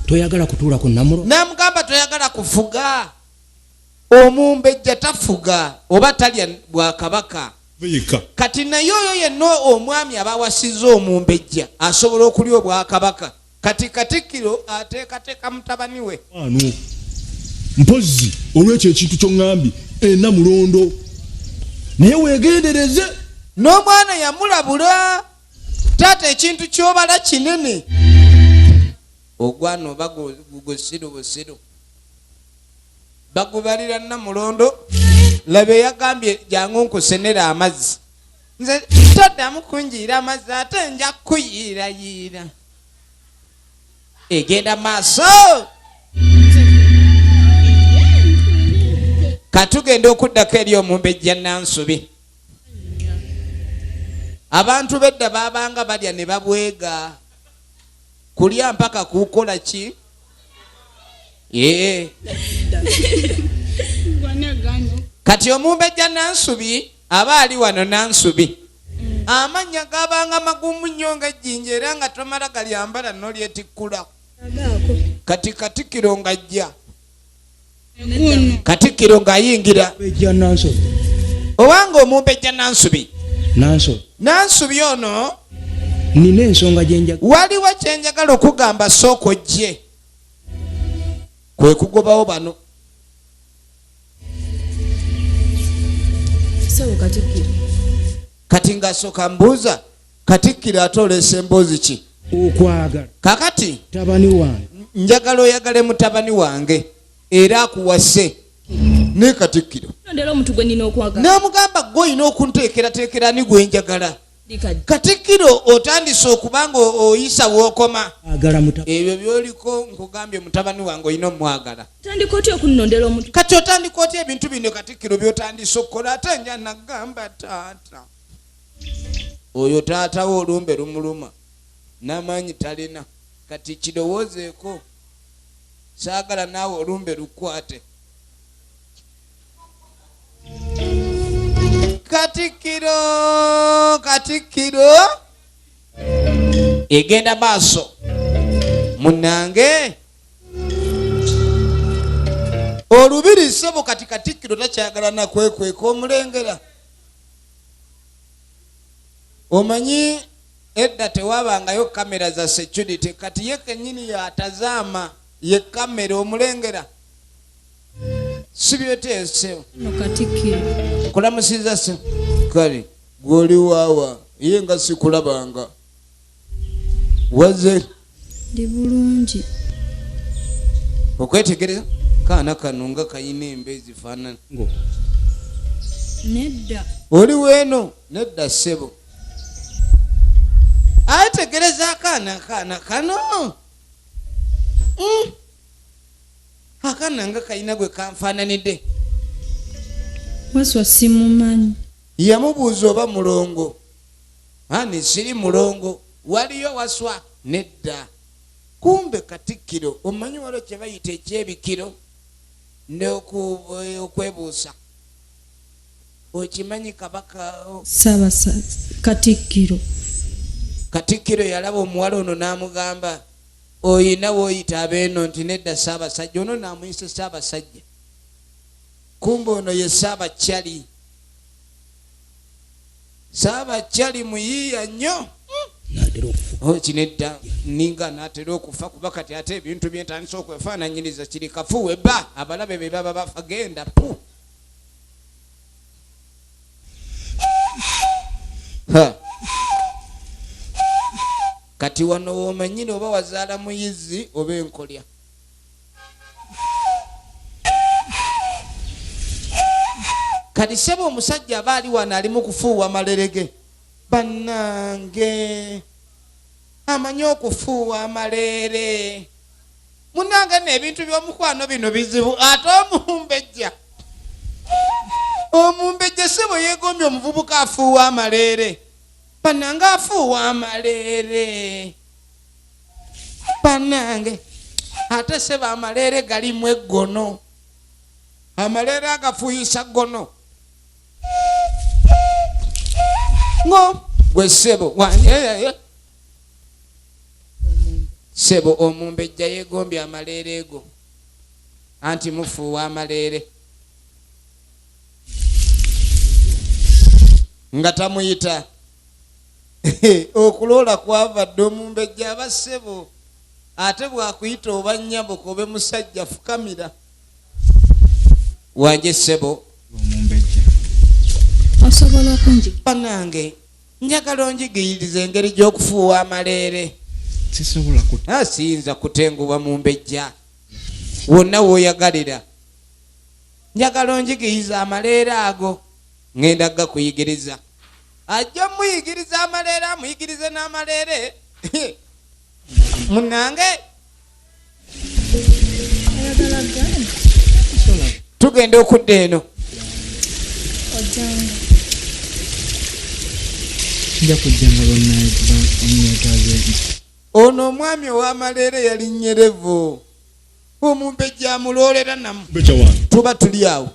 toyagala kutuula ku namulondo n'amugamba toyagala kufuga omumbejja tafuga oba talya bwakabaka kati naye oyo yenna omwami aba awasizza omumbejja asobola okulya obwakabaka kati Katikiro ateekateeka mutabani we mpozi olwekyo ekintu ky'oŋŋambye enamulondo naye weegendereze n'omwana yamulabula taata ekintu ky'obala kinene ogwana oba gusiru busiru bagubalira namulondo labe yagambye jangu nkusenera amazzi nze toddamu kunjiira amazzi ate nja kuyiirayiira egenda maaso katugenda okuddako eri omumbejja nansubi abantu bedda babanga balya ne babwega kulya mpaka kukola ki kati omumbejja nansubi aba ali wano nansubi amannya gabanga magumu nnyo ng'ejjinja era nga tomala galyambala n'olyetikkula kati Katikiro ng'ajja Katikiro ng'ayingira owanga omumbejja nansubi nansubi ono nina ensonga gyenjagala waliwo kyenjagala okugamba sooka ojje kwe kugobawo bano kati ng'asooka mbuuza Katikiro ate oleese emboozi ki okwagala kakati tabani wange njagala oyagale mutabani wange era akuwase ne Katikiro n'amugamba gwe olina okunteekerateekera ni gwe njagala Katikiro otandise okubanga oyisa wookoma ebyo byoliko nkugambye mutabani wange olina omwagala kati otandika otya ebintu bino Katikiro byotandise okukola ate nja nagamba taata oyo taatawo olumbe lumuluma n'amaanyi talina kati kirowoozeeko saagala naawe olumbe lukwate Katikiro egenda maaso munnange olubiri ssebo kati Katikiro takyagala nakwekweka omulengera omanyi edda tewabangayo kamera za security kati ye kennyini yatazaama ye kamera omulengera sibyoteeseo kulamusiza se kale gwoli waawa ye nga sikulabanga waze ndi bulungi okwetegereza kaana kano nga kayina embe zifaanana nedda oli weeno nedda ssebo ategereza akaana kano Akaana nga kayina gwe kanfaananidde. Waswa simumanyi. Yamubuuza oba mulongo. Ani siri mulongo. Waliyo Waswa nedda. Kumbe Katikiro omanyi waliwo kye bayita ekyebikiro n'okwebuusa. Okimanyi kabaka Katikiro. Katikiro yalaba omuwala ono n'amugamba oyina w'oyita abeeno nti nedda Ssaabasajja. Ono n'amuyisa Ssaabasajja. Kumbe ono ye Ssaabakyali. Ssaabakyali muyiiya nnyo. Kinedda ninga n'atera okufa kuba kati ate ebintu byentandisa okwefaananyiriza kiri kafuwe bba abalabe be baba bafa genda pu. Kati wano womanyire oba wazaala muyizi oba enkolya. Kati sebe omusajja aba ali wano alimu kufuuwa malerege. Bannange amanyi okufuuwa amaleere. Munnange n'ebintu by'omukwano bino bizibu ate omumbejja. Omumbejja sebo yeegombye omuvubuka afuuwa amaleere. Bannange afuuwa amaleere. Bannange ate sebo amaleere galimu eggono. Amaleere agafuuyisa ggono. Ngo gwe sebo sebo omumbejja yeegombye amaleere ego anti mufuuwa amaleere nga tamuyita. Okuloola kwavadde omumbejja aba sebo ate bwakuyita oba nnyabo kobe musajja fukamira. Wanje sebo omumbejja Osobola okunjigiriza. Bannange njagala onjigiriza engeri gy'okufuuwa amaleere. sisobola Siyinza kutenguwa mumbejja wonna w'oyagalira. Njagala onjigiriza amaleere ago ngenda gakuyigiriza. Ajja muyigiriza amaleere amuyigirize n'amaleere. Munnange tugenda okudda eno. nja kujjanga bonnetaaze. Ono omwami ow'amaleere yali Nyerevu. Omumbejja amuloolera namu. Tuba tuli awo.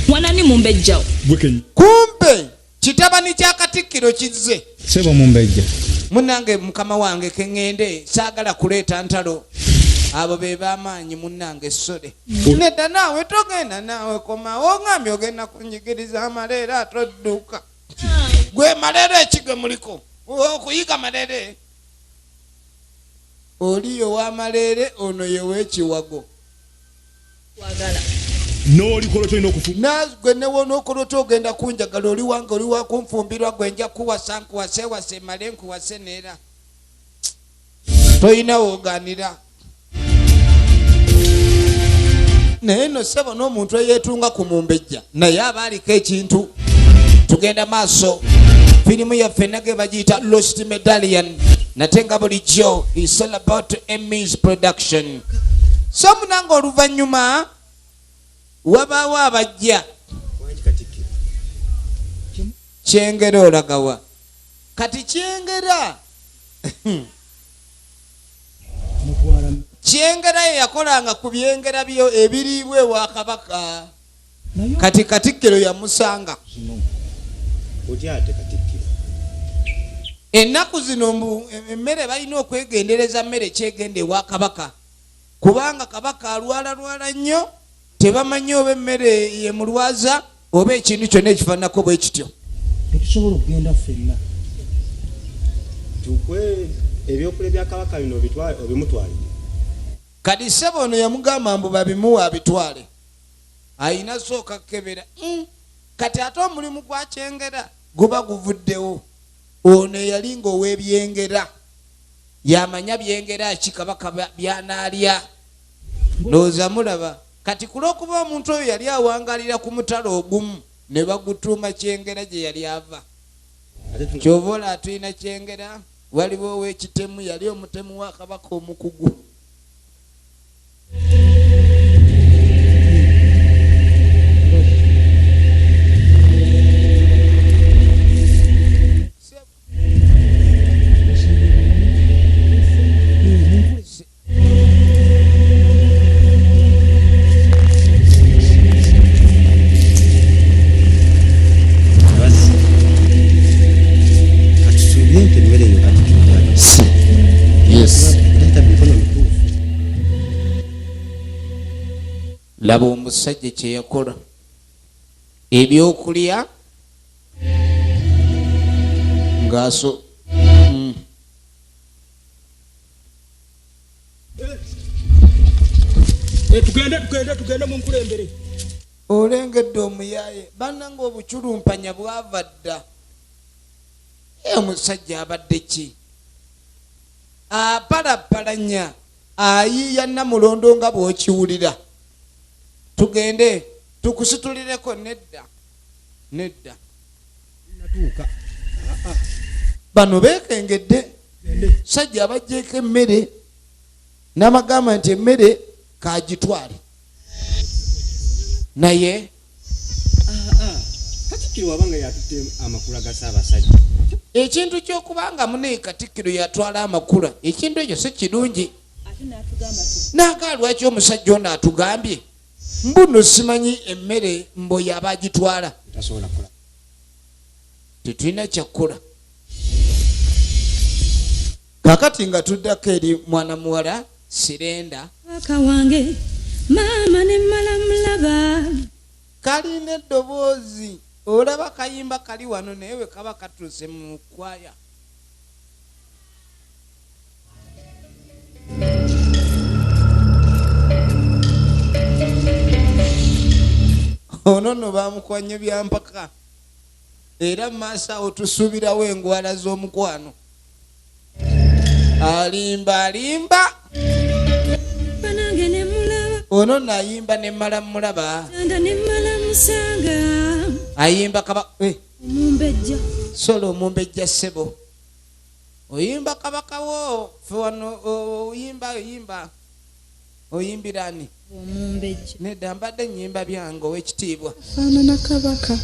Wanani mumbejjawo. Kumbe kitabani kya Katikiro kizze. Sebo mumbejja. Munnange mukama wange keŋŋende saagala kuleeta ntalo. Abo be b'amaanyi munnange ssole. Nedda naawe togenda naawe komawo ngambye ogenda kunyigiriza amaleere atodduka. Gwe maleere ekige muliko okuyiga maleere. Oli ow'amaleere ono ye w'ekiwago. N'olikola kyolina okufu. Gwe ne wonookola ogenda kunjagala oli wange oli wakunfumbirwa gwe nja kuwasa nkuwase wase male nkuwase neera. Toyina woogaanira. Naye no sebo n'omuntu eyeetunga ku mumbejja naye aba aliko ekintu. Tugenda maaso. Firimu yaffe nage bagiyita Lost Medallion. Nate nga bulijjo is all about Emmy's production. So munange oluvannyuma wabaawo abajja. Kyengera olagawa. Kati kyengera. Kyengera ye yakolanga ku byengera byo ebiriibwa ewa Kabaka. Kati Katikiro yamusanga. Ennaku zino emmere balina okwegendereza mmere kyegende ewa Kabaka. Kubanga Kabaka alwala nnyo tebamanyi oba emmere ye mulwaza oba ekintu kyonna ekifaananako bwe kityo. Tetusobola okugenda ffenna. Tukwe ebyokulya bya Kabaka bino obimutwalire. Kati ssebo ono yamugamba mbu babimuwa abitwale. Ayina sooka kukebera. Kati ate omulimu gwa kyengera guba guvuddewo. Ono yali ng'ow'ebyengera. Yamanya byengera ki Kabaka byanaalya. Ndowooza mulaba. Kati kulw'okuba omuntu oyo yali awangalira ku mutalo ogumu ne bagutuuma kyengera gye yali ava. Ky'ova olaba tulina kyengera waliwo ow'ekitemu yali omutemu wa Kabaka omukugu. laba omusajja kye yakola ebyokulya ng'aso tugende mu nkulembere. olengedde omuyaaye bannanga obuculumpanya bwava dda. Omusajja abadde ki? Apalapalanya ayiiya Namulondo nga bw'okiwulira. Tugende tukusitulireko. Nedda Natuuka. bano beekengedde. Sajja abagjeeko emmere n'amagamba nti emmere kagitwale naye Katikiro wabanga yatutte amakula ga Ssaabasajja. ekintu ky'okubanga mune Katikiro yatwala amakula ekintu ekyo si kirungi. Naga lwaki omusajja ono atugambye mbuno simanyi emmere mbo yaba agitwala. Tasobola kukola. Tetulina kyakkola. Kakati nga tuddako eri mwana muwala Sirenda. Paka wange maama ne mmala mulaba. Kalina eddoboozi olaba kayimba kali wano naye we kaba katuuse mu kwaya. Ono no bamukwanye byampaka era mu maaso awo tusuubirawo engwala z'omukwano. Alimba Banange ne mulaba. ono nayimba ne mmala mulaba. Tanda ne mmala musanga. Ayimba kaba Omumbejja. solo omumbejja ssebo. Oyimba kabakawo fe wano oyimbirani. Omumbejja. Nedda mbadde nnyimba byange ow'ekitiibwa. Faanana kabaka.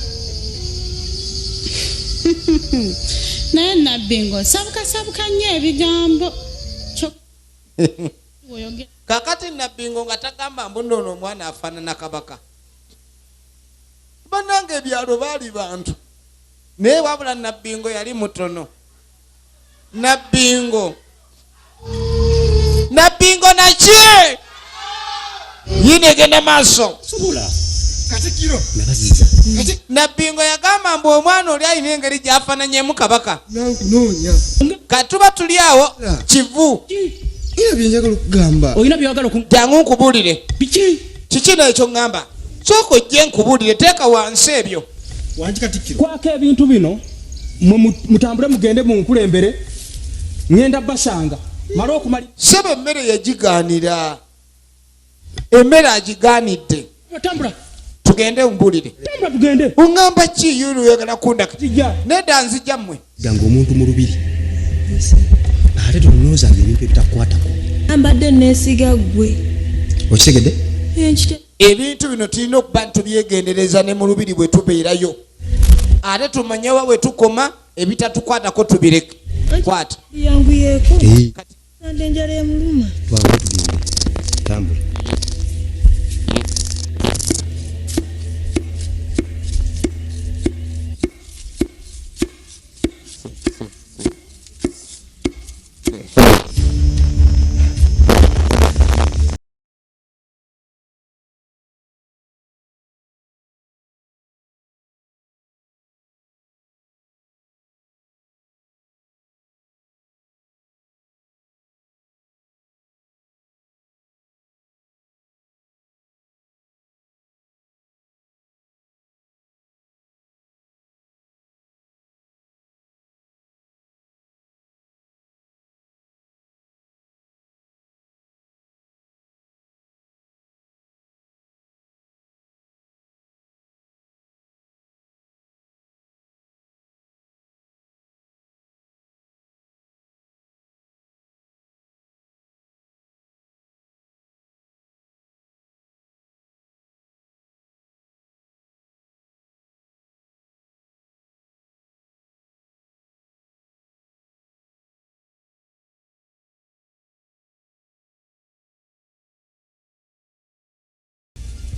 naye Nabbingo sabuka nnyo ebigambo. Kakati Nabbingo nga tagamba mbu nno omwana afaanana kabaka. Bannange ebyalo baali bantu naye wabula Nabbingo yali mutono. Nabbingo naki yine egenda maaso. Katikiro Nabbingo yagamba mbu omwana oli alina engeri gy'afaananyemu kabaka. nankunoonya Katuba tuli awo kivu. era byenjagala okugamba. Olina byagala Jangu nkubuulire. biki? Kiki nekyo ŋŋamba? Sooka ojje nkubuulire, teeka wansi ebyo. Wangi Katikiro. Kwako ebintu bino mutambule mugende mu nkulembere. Ngenda basanga. Mala okumali. Sebo emmere yagigaanira. Emmere agigaanidde. Tambula. Tugende mbuulire. Tambula tugende. Oŋŋamba ki yulu oyagala kundaka? Tijja. Nedda nzija mmwe. Ganga omuntu mu lubiri. Ate tolowooza ebintu ebitakukwatako. Ambadde neesiga ggwe. Okitegedde? Enkite. Ebintu bino tulina okuba ntubyegendereza ne mu lubiri bwe tubeerayo. Ate tumanyewa bwe tukoma ebitatukwatako tubireke. Kwata. Yanguyeeko. Ee. Sande enjala emuluma. Twala tugende. Tambula.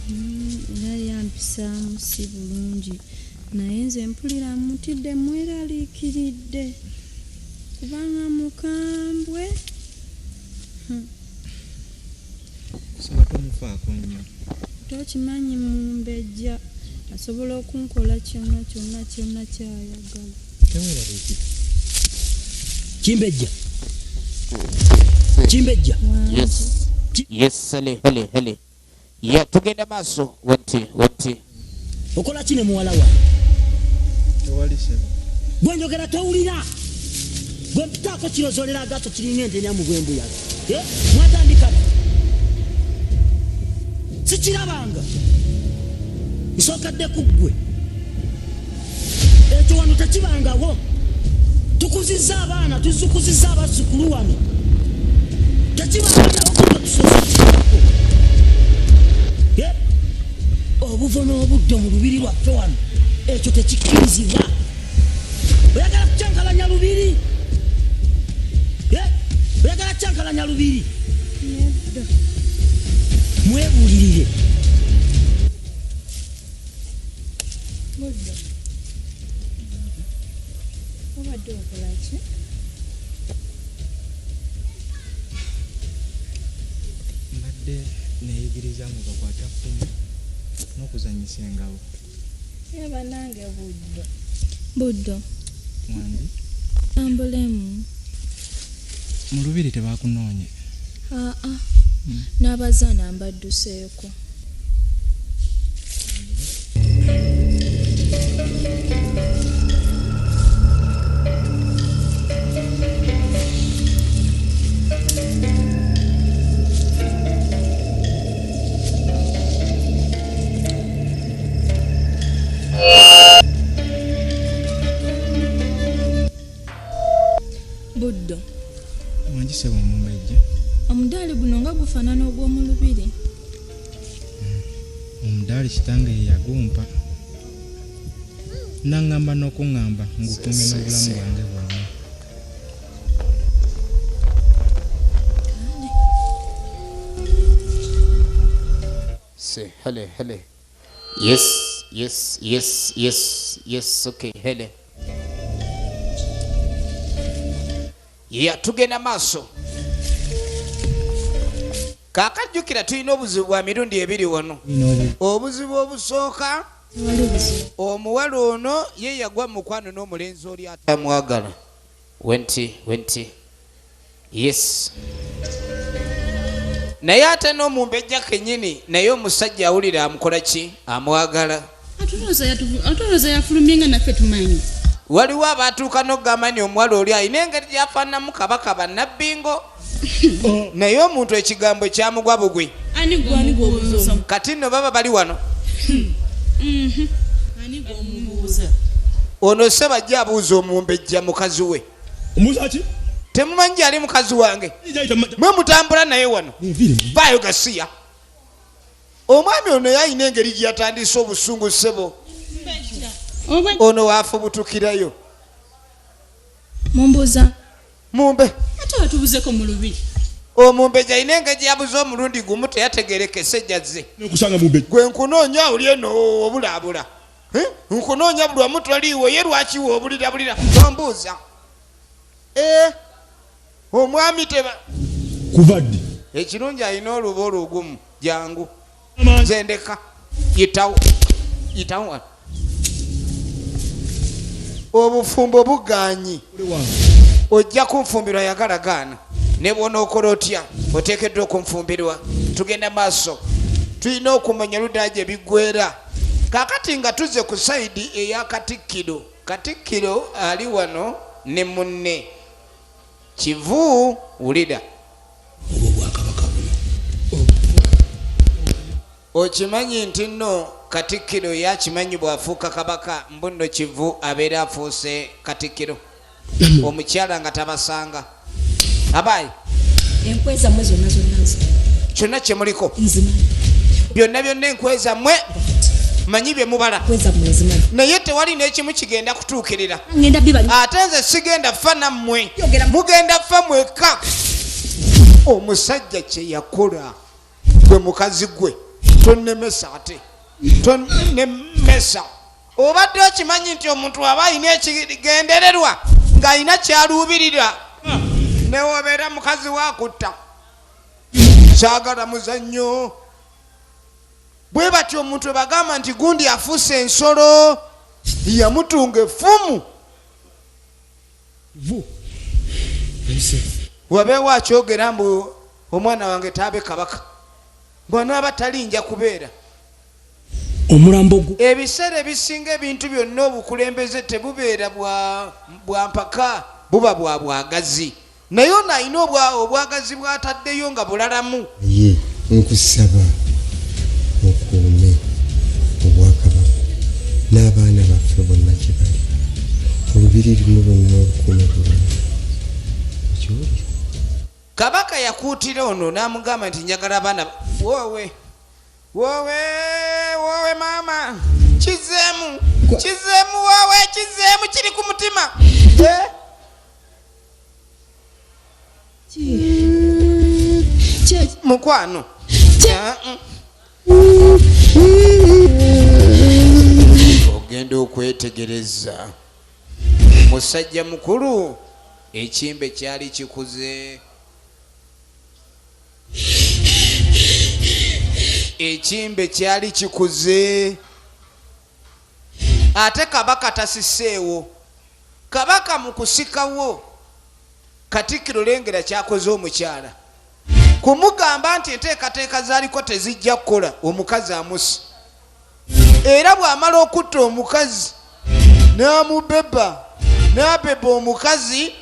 Era yampisaamu si bulungi naye nze mpulira mutidde mweraliikiridde kubanga mukambwe. Kusaba tomufaako nnyo. tokimanyi mumbejja asobola okunkola kyonna kyayagala. Kimbejja. Kimbejja. Yes, hele. Ya tugenda maaso wanti. Okola kine muwala wa. Tewali sebo. Gwe njogera towulira. Gwe mpitaako kirozolera agato kiringa ente nyamugwembu yaga. Mwatandika. Sikirabanga. Nsokadde ku ggwe. Ekyo wano tekibangawo. Tukuzizza abaana, tuzukuzizza abazzukulu wano. Tekibangawo kuba tusoza. Obuvo n'obudde mu lubiri lwaffe wano. Ekyo tekikkirizibwa. Oyagala kucyankalanya lubiri? Oyagala kucyankalanya lubiri? Nedda. Mwebulirire. Budda. Obadde okola ki? Mbadde neeyigiriza mu bakwata ffumu n'okuzannyisa engabo. Eba nange Buddo. Mwandi? Tambulemu. Mu lubiri tebaakunoonye. N'abazaana mbadduseeko. Buddo. Mwangisebo mumbejja. Omudaali guno nga gufaanana ogw'omu lubiri. Omudaali kitange ye yagumpa. Naŋŋamba n'okuŋŋamba ngukuume n'obulamu bwange bwonna. Hele. Yes, okay, hele. Ya tugenda maaso. Kakajjukira tulina obuzibu bwa mirundi ebiri wano. Obuzibu obusooka omuwala ono ye yagwa mu mukwano n'omulenzi oli atamwagala. Wenti. Yes. Naye ate n'omumbejja kennyini naye omusajja awulira amukola ki? Amwagala. Atulooza yafulumye nga naffe tumanyi. Waliwo abatuuka n'okugamba nti omuwala oli alina engeri gyafaananamu kabaka bannabbingo. Naye omuntu ekigambo kyamugwa bugwe. Ani gw'omubuuza? Kati nno baba bali wano. Ani gw'omubuuza? Ono se bajja abuuza omumbejja mukazi we. Omubuuza ki? Temumanyi gyali mukazi wange. Mwe mutambula naye wano. Vaayo gasiya. Omwami ono yalina engeri gyeyatandise obusungu ssebo. Ono waafubutukirayo. Mumbuuza. Mumbe. Ate watubuzeko mu lubiri. Omumbejja alina engeri gyabuze omulundi gumu teyategerekese jjazze. Nekusanga mumbejja. Gwe nkunoonya oli eno obulaabula. Nkunoonya buli wamu toliiwo ye lwaki woobulirabulira. Tombuuza. Omwami teba. Kuvadde. Ekirungi alina oluba olugumu. Jangu. Zendeka. Yitawo. Obufumbo buganyi. Ojja kunfumbirwa yagalagaana. Ne bw'onookola otya oteekeddwa okunfumbirwa. Tugenda maaso. Tulina okumanya ludda gye biggwera. Kaakati nga tuzze ku sayidi eya Katikiro. Katikiro ali wano ne munne. Kivu wulira. Okimanyi nti nno Katikiro yakimanyi bw'afuuka kabaka mbu nno Kivu abeera afuuse Katikiro. Omukyala nga tabasanga. Abayi. Enkweza mwe zonna nzi. Kyonna kye muliko. Nzimanyi. Byonna enkweza mmwe. Manyi bye mubala. Kweza mwe nzimanyi. Naye tewali n'ekimu kigenda kutuukirira. Ngenda bibali. Ate nze sigenda ffa nammwe. Mugenda ffa mwekka. Omusajja kye yakola. Gwe mukazi gwe. Tonnemesa ate. Tonnemesa. Obadde okimanyi nti omuntu aba alina ekigendererwa ng'alina kyaluubirira. Newobeera mukazi waakutta. Kyagala muzannyo. bwe batyo omuntu bagamba nti gundi afuuse ensolo yamutunga effumu wabeewo akyogera mbu omwana wange taabe kabaka bw'anaaba talinja kubeera omulambo ebiseera ebisinga ebintu byonna obukulembeze tebubeera bwa mpaka buba bwa bwagazi naye ono alina obwagazi bw'ataddeyo nga bulalamu ye nkusaba okuume obwakabaka n'abaana baffe bonna gye bali olubiri lumu lwonna olukuume bulungi ekiwulira kabaka yakuutira ono n'amugamba nti njagala abaana woowe maama kizeemu woowe kizeemu kiri ku mutima mukwano ogenda okwetegereza musajja mukulu ekimbe kyali kikuze ekimbe kyali kikuze ate kabaka tasiseewo kabaka mu kusikawo Katikiro lengera kyakoze omukyala kumugamba nti enteekateeka zaaliko tezijja kukola omukazi amusi era bw'amala okutta omukazi n'amubeba omukazi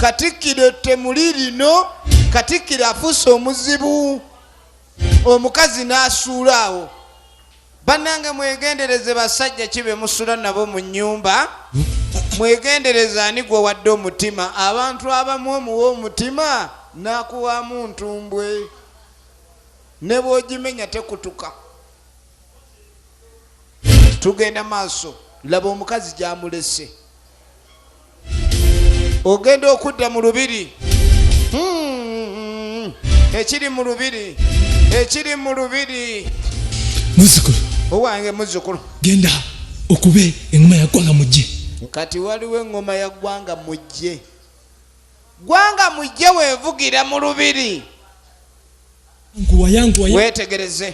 Katikiro temuli lino Katikiro afuuse omuzibu omukazi n'asuula awo bannange mwegendereze basajja kibe musula nabo mu nnyumba mwegendereza ani gwe wadde omutima abantu abamu omuwa omutima n'akuwamu ntumbwe ne bw'ogimenya tekutuka tugenda maaso laba omukazi gy'amulese ogenda okudda mu lubiri ekiri mu lubiri muzukulu owange muzukulu genda okube engoma ya ggwanga mujje kati waliwo engoma ya ggwanga mujje weevugira mu lubiri nkuwayankuwaya weetegereze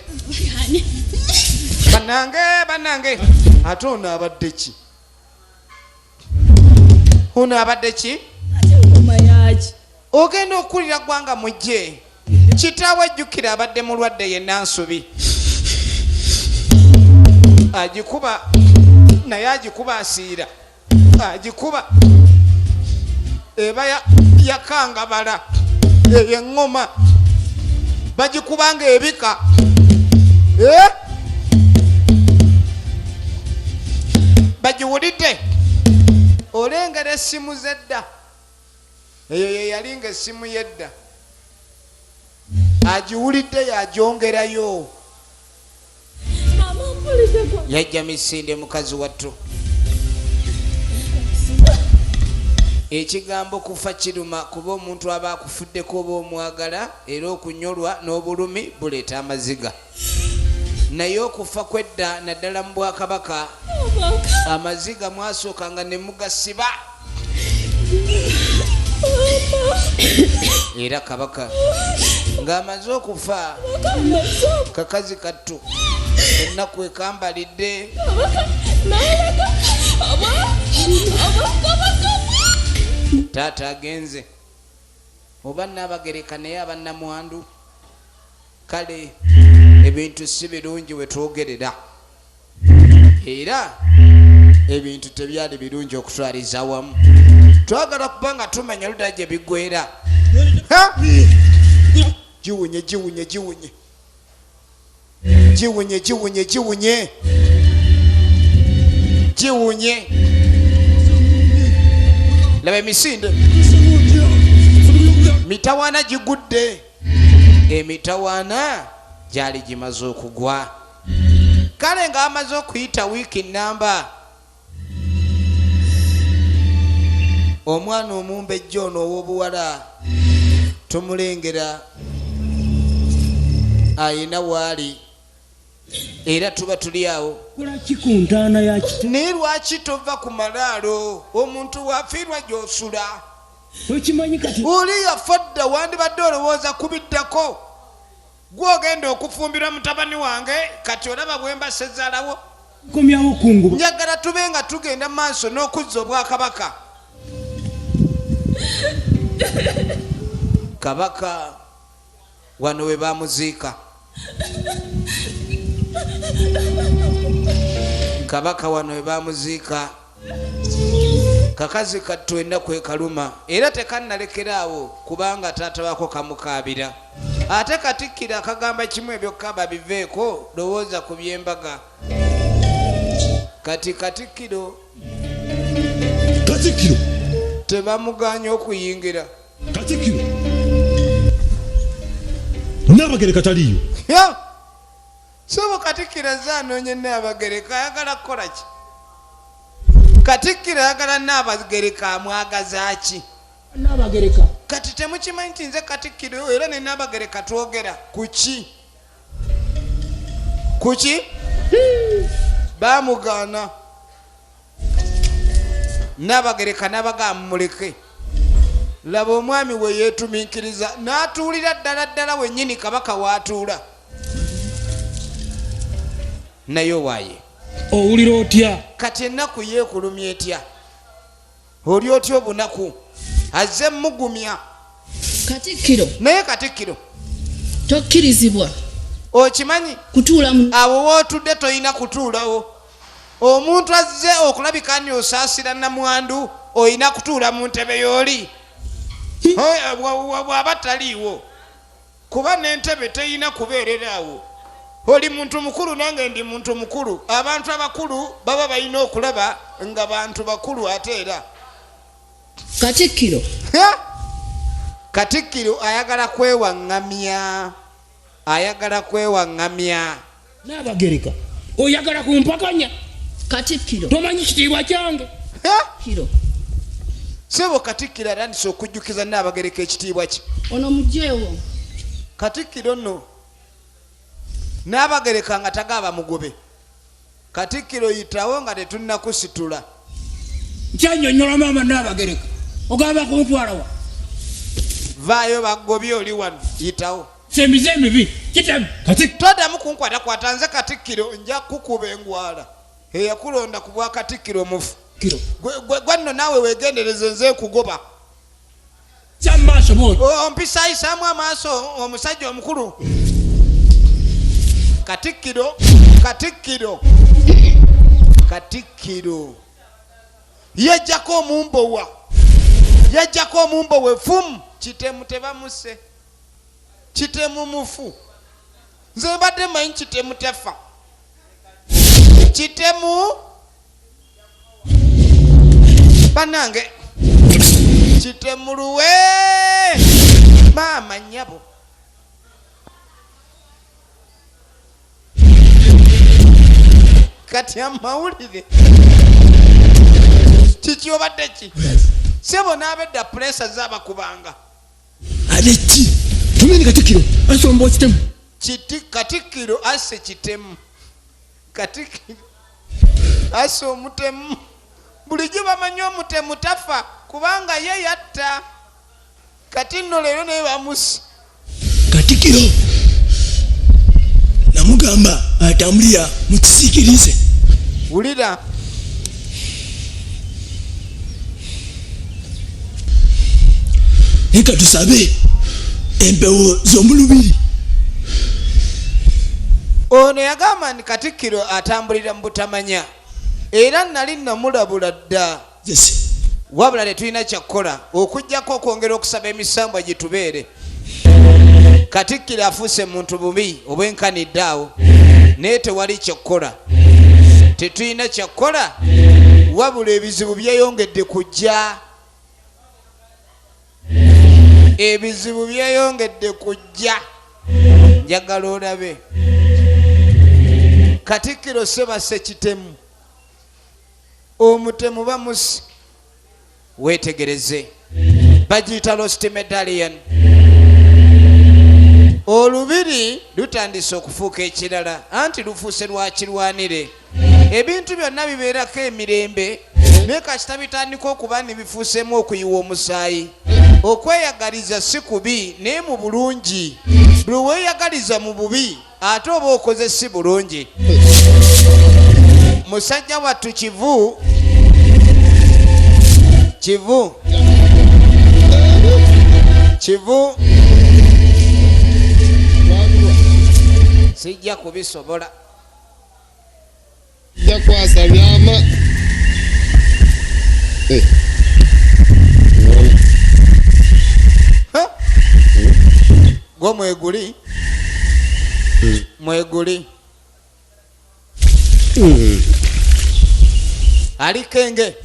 bannange ate ono abadde ki ogenda okukulira ggwanga mujje kitaawe ajjukira abadde mulwadde yenna nsubi agikuba naye agikuba asiira agikuba eba yakangabala eyo eŋŋoma bagikubanga ebika bagiwulidde olengera essimu zedda eyo yeyalinga essimu yedda agiwulidde yagyongerayo yajja misinde mukazi wattu ekigambo kufa kiruma kuba omuntu aba akufuddeko oba omwagala era okunyolwa n'obulumi buleeta amaziga naye okufa kwedda naddala mu bwakabaka amaziga mwasookanga ne mugasiba era kabaka ng'amaze okufa kakazi kattu ennaku ekambalidde taata agenze oba naabagereka naye abannamwandu kale ebintu si birungi we twogerera era ebintu tebyali birungi okutwaliza wamu twagala kuba nga tumenya ludda gye biggwera giwunye laba emisinde mitawaana gigudde emitawaana gyali gimaze okugwa kale nga amaze okuyita wiiki namba omwana omumbejja ono ow'obuwala tumulengera ayina waali era tuba tuli awo naye lwaki tova ku malaalo omuntu wafiirwa gy'osula oli yafadda wandibadde olowooza kubiddako gwogenda okufumbira mutabani wange kati olaba bwemba sezaalawo komyawo kungu njagala tube nga tugenda maaso n'okuzza obwakabaka kabaka wano we bamuziika kabaka wano we bamuziika kakazi katwenda kwekaluma era tekannalekeraawo kubanga taata wako kamukaabira ate Katikkiro akagamba kimu ebyokka babiveeko lowooza ku by'embaga kati Katikkiro tebamuganya okuyingira Katikiro Nnabagereka taliyo sobo Katikkiro azanoonye Nnabagereka ayagala kukola ki Katikkiro ayagala Nnabagereka amwagaza ki Nnabagereka kati temukimanyi nti nze Katikkiro era ne Nnabagereka twogera kuki bamugaana Nnabagereka n'abagamba muleke laba omwami we yeetumiikiriza n'atuulira ddala wennyini kabaka w'atuula naye waaye owulira otya kati ennaku yeekulumya etya oli otya obunaku azze mugumya Katikkiro naye Katikkiro tokkirizibwa okimanyi kutuula awo wootudde toyina kutuulawo omuntu azze okulabika ni osaasira namwandu oyina kutuula mu ntebe y'oli bw'aba taliiwo kuba n'entebe teyina kubeereraawo oli muntu mukulu nange ndi muntu mukulu abantu abakulu baba balina okulaba nga bantu bakulu ate era Katikkiro Katikkiro ayagala kwewaŋŋamya Nnabagereka oyagala kumpakanya Katikkiro tomanyi kitiibwa kyange Kiro sebo Katikkiro atandise okujjukiza Nnabagereka ekitiibwa kye ono mugyewo Katikkiro nno Nnabagereka nga tagaaba mugobe Katikkiro yitawo nga tetunnakusitula kyannyonnyola maama Nnabagereka ogamba kuntwalawa vaayo bagobye oli wano yitawo sembize emibi kitemu todamu kunkwatakwata nze Katikkiro nja kukuba engwala eyakulonda ku bwa Katikkiro mufu gwe nno naawe weegendereze nze kugoba kyamaaso bwoti ompisayisaamu amaaso omusajja omukulu Katikkiro yajjako omumbowa fumu kitemu tebamuse kitemu mufu nze mbadde manyi kitemu tefa kitemu banange kitemu luwe maama nnyabo kati amawulire kiki obadde ki sebo n'abedda puresa zaabakubanga ate ki tumeni Katikkiro asomba okitemu Katikkiro asse kitemu Katikkiro asse omutemu bulijjo bamanyi omutemu tafa kubanga ye yatta kati nno leero naye bamusi Katikkiro namugamba atambulira mu kisiikirize wulira eka tusabe empewo z'omulubiri ono yagamba nti Katikkiro atambulira mu butamanya era nali namulabula dda wabula tetulina kyakkola okujjako okwongera okusaba emisambwa gitubeere Katikkiro afuuse muntu bubi obwenkanidde awo naye tewali kyokkola tetulina kyakkola wabula ebizibu byeyongedde kujja njagala olabe Katikkiro sebase kitemu omutemu bamusi weetegereze bagiyita lost medallion olubiri lutandise okufuuka ekirala anti lufuuse lwakirwanire ebintu byonna bibeerako emirembe naye kasita bitandika okuba ne bifuuseemu okuyiwa omusaayi okweyagaliza si kubi naye mu bulungi buli weeyagaliza mu bubi ate oba okoze si bulungi. Musajja wattu Kivu sijja kubisobola. Jakwasa byama. Go mweguli. Ali kenge.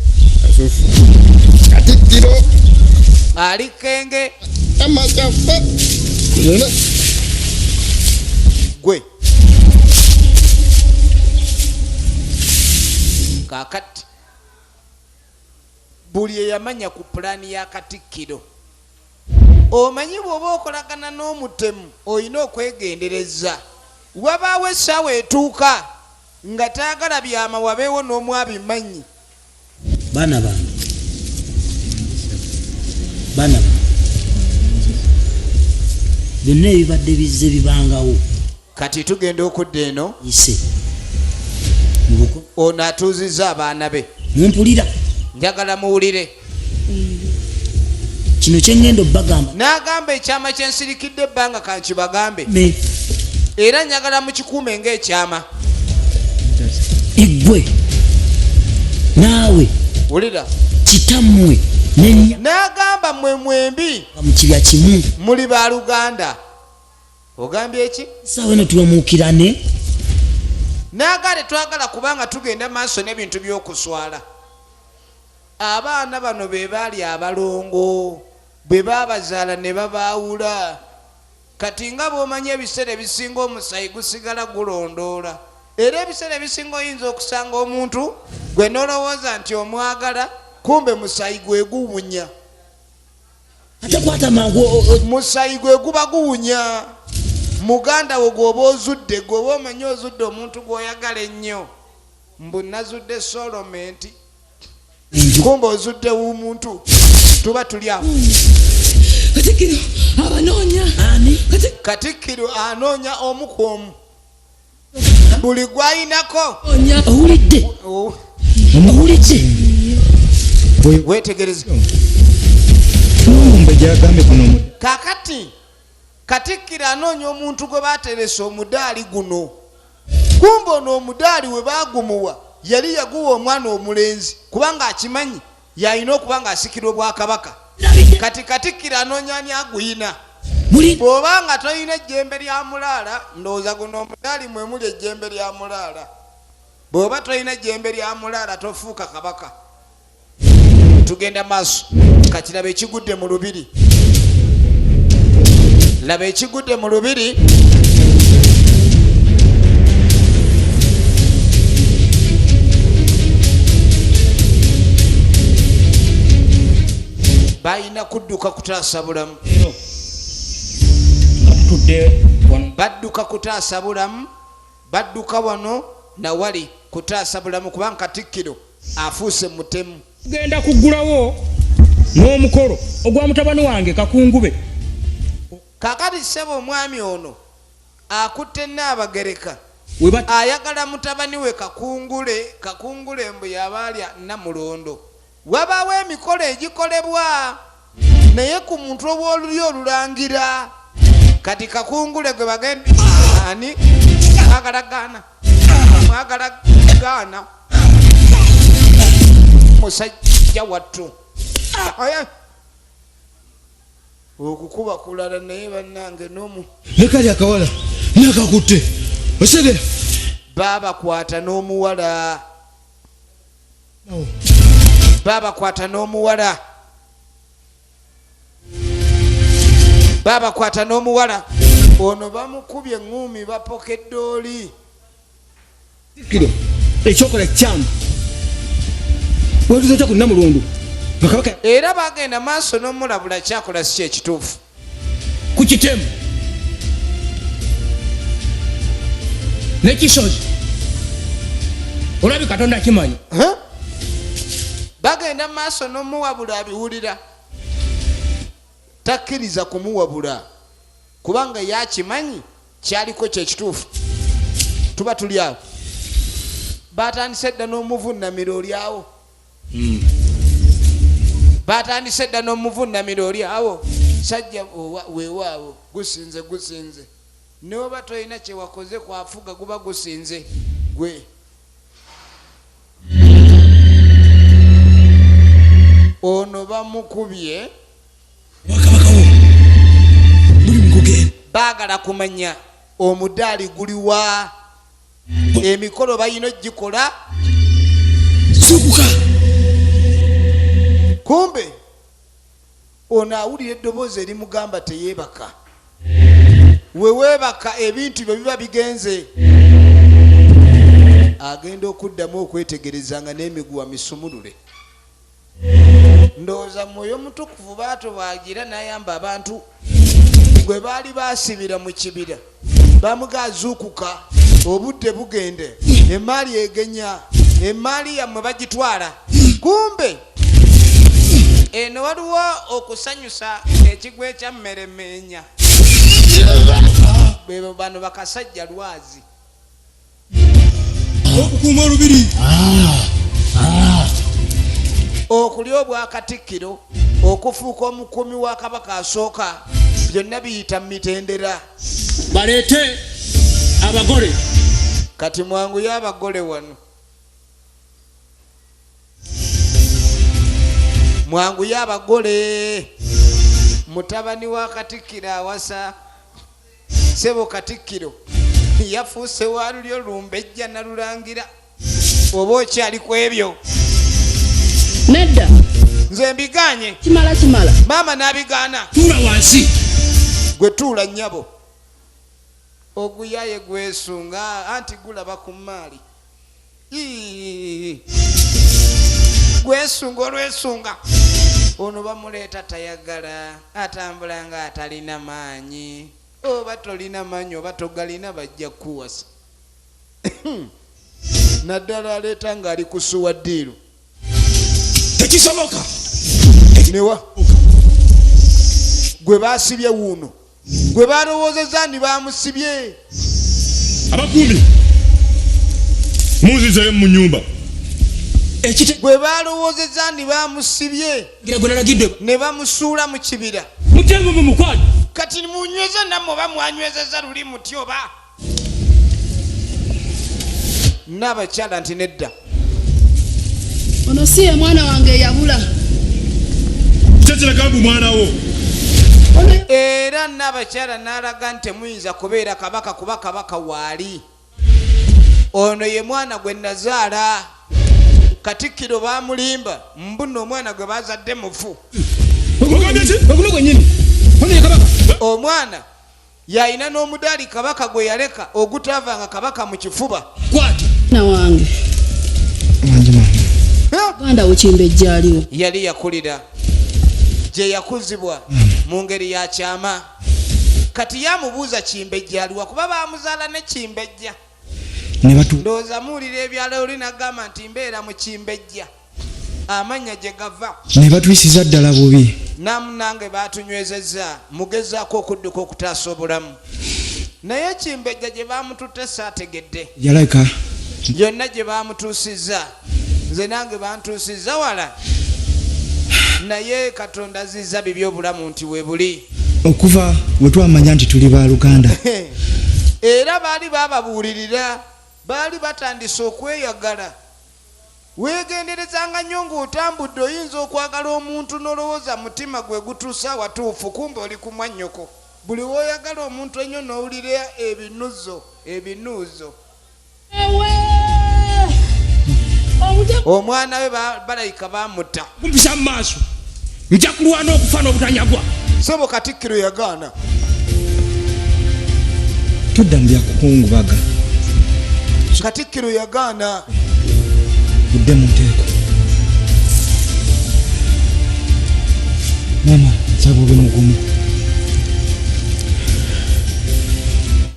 Katikiro. Ali kenge. Amakafa. Gwe. Kakati. Buli eyamanya ku pulani ya Katikiro. Omanyi bw'oba okolagana n'omutemu olina okwegendereza. Wabaawo essaawa etuuka nga taagala byama wabeewo n'omu abimanyi. Baana bange byonna ebibadde bizze bibangawo kati tugenda okudda eno ise ono atuuzizza abaana be. mumpulira njagala muwulire kino kyengendo bagamba n'agamba ekyama kyensirikidde ebbanga kankibagambe era njagala mukikuume ng'ekyama. Igwe naawe wulira kitammwe n'agamba mmwe mwembi mu kibya kimu muli baaluganda. Ogambye eki? Saawa eno tubamuukirane. N'agale twagala kubanga tugenda maaso n'ebintu by'okuswala. Abaana bano be baali abalongo bwe baabazaala ne babaawula. Kati nga bw'omanya ebiseera ebisinga omusayi gusigala gulondoola. Era ebiseera ebisinga oyinza okusanga omuntu gwe n'olowooza nti omwagala kumbe musayi gwe guwunya. Ate kwata mangu musayi gwe guba guwunya. Muganda wo gwoba ozudde gwoba omanyi ozudde omuntu gw'oyagala ennyo. Mbu nazudde solomenti. Kumbe ozudde w'omuntu. Tuba tuli awo. Katikiro abanoonya. Katikiro anoonya omu ku omu. Buli gw'ayinako. Owulidde? Weetegereze. Kakati Katikiro anoonya omuntu gwe baateresa omudaali guno. Kumbe ono omudaali we baagumuwa yali yaguwa omwana omulenzi kubanga akimanyi yalina okuba ng'asikira obwakabaka. Kati Katikiro anoonya ani aguyina. Bw'oba nga toyina ejjembe lya mulaala ndowooza guno omudaali mwe muli ejjembe lya mulaala. Bw'oba toyina ejjembe lya mulaala tofuuka kabaka. Tugenda maaso kati laba ekigudde mu lubiri. Laba ekigudde mu lubiri. Balina kudduka kutaasa bulamu. Badduka kutaasa bulamu. Badduka wano na wali kutaasa bulamu kubanga Katikiro afuuse mutemu. Genda kuggulawo n'omukolo ogwa mutabani wange Kakungube. Kakati ssebo omwami ono akutte Nnaabagereka ayagala mutabani we Kakungule mbu yabaalya Namulondo. Wabaawo emikolo egikolebwa naye ku muntu obw'oluli olulangira. Kati Kakungule gwe bagenda ani mwagalagaana musajja wattu okukuba kulala naye bannange n'omu nekali akawala nakakutte osegera baabakwata n'omuwala. Baabakwata n'omuwala ono bamukubye eŋŋumi bapokeddooli. Kiro ekyokola kyamu wetuza ku Namulondo era bagenda maaso n'omulabula kyakola si ekituufu ku kitemu n'ekisozi olabye Katonda akimanyi. Bagenda maaso n'omuwabula abiwulira takkiriza kumuwabula. kubanga yakimanyi kyaliko kyekituufu tuba tuli awo batandise dda n'omuvunamiro olyawo batandise dda n'omuvunamiro olyawo sajja weewaawo gusinze noba tolina kyewakoze kwafuga guba gusinze gwe ono bamukubye baagala kumanya omudaali guliwa emikolo bayina ogikola sukuka kumbe ono awulira eddoboozi erimugamba teyeebaka weweebaka ebintu byo biba bigenze agenda okuddamu okwetegereza nga n'emiguwa misumulule ndowooza mwoyo mutukuvu baatobaagira n'ayamba abantu gwe baali basibira mu kibira bamugazuukuka obudde bugende emaali egenya emaali yammwe bagitwala kumbe eno waliwo okusanyusa ekigwa ekyammeremenya bebo bano bakasajja lwazi okukuuma olubiri okulya obwa Katikiro okufuuka omukuumi wa kabaka asooka byonna biyita mu mitendera baleete abagole kati mwangu y'abagole wano mwangu y'abagole mutabani wa Katikiro awasa sebo Katikiro yafuuse walulyo lumbejja nalulangira oba okyali ku ebyo nedda nze mbiganye kimala maama n'abigaana tuula wansi gwe tuula nnyabo oguyaye gwesunga anti gulaba ku maali gwesunga olwesunga ono bamuleeta tayagala atambula nga atalina maanyi oba tolina maanyi oba togalina bajja kuwasa naddala aleeta ng'ali kusuwa ddiiru tekisoboka newa gwe basibye wuuno gwe balowoozezza ndi bamusibye abakuumi munzizeyo mu nyumba gwe balowoozezza ndi bamusibye ne bamusuula mu kibira mutengo mu mukwano kati munyweza nammwe oba mwanywezeza luli muti oba n'abakyala nti nedda ono si ye mwana wange yabula kyekiraga mbu mwana wo era n'abakyala n'alaga nti temuyinza kubeera kabaka kuba kabaka waali ono ye mwana gwe nazaala Katikiro bamulimba mbuno omwana gwe bazadde mufu omwana yalina n'omudaali kabaka gwe yaleka ogutaavanga kabaka mu kifuba na wange ganda wekimbe ejjaliwo yali yakulira gye yakuzibwa mu ngeri ya kyama kati yamubuuza kimbejja aliwa kuba bamuzaala ne kimbejja ndowooza muwulira ebyalo oli nagamba nti mbeera mu kimbejja amanya gye gava ne batuyisiza ddala bubi namunange batunywezezza mugezaako okudduka okutaasa obulamu naye kimbejja gye bamututte saategedde yalaka yonna gye bamutuusizza nze nange bantuusizza wala naye Katonda azizza bibi obulamu nti we buli okuva we twamanya nti tuli ba Luganda era baali bababuulirira baali batandise okweyagala weegenderezanga nnyo ng'otambudde oyinza okwagala omuntu n'olowooza mutima gwe gutuusa watuufu kumbe oli ku mwannyoko buli w'oyagala omuntu ennyo n'owulira ebinuuzo omwana we balayika bamutta kumpisa mu maaso nja kulwana okufa n'obutanyagwa sebo Katikiro yagaana tudda mu byakukungubaga Katikiro yagaana budde mu nteeko mama nsaba obe mugumu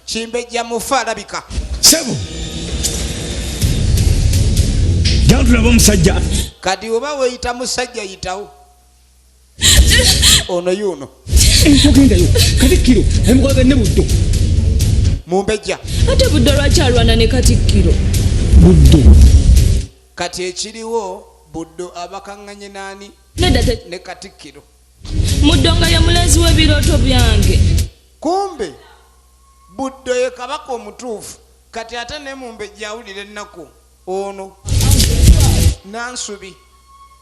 kimbejja mufa alabika sebo jantulaba omusajja kati oba weeyita musajja yitawo ono yuno togendayo Katikiro emukwaga ne Buddo Mumbejja ate Buddo lwaki alwana ne Katikiro? Buddo kati ekiriwo Buddo abakaŋŋanye nani ne Katikiro. Muddo nga ye mulezi w'ebirooto byange. Kumbe Buddo ye kabaka omutuufu kati ate ne Mumbejja awulira ennaku ono Nansubi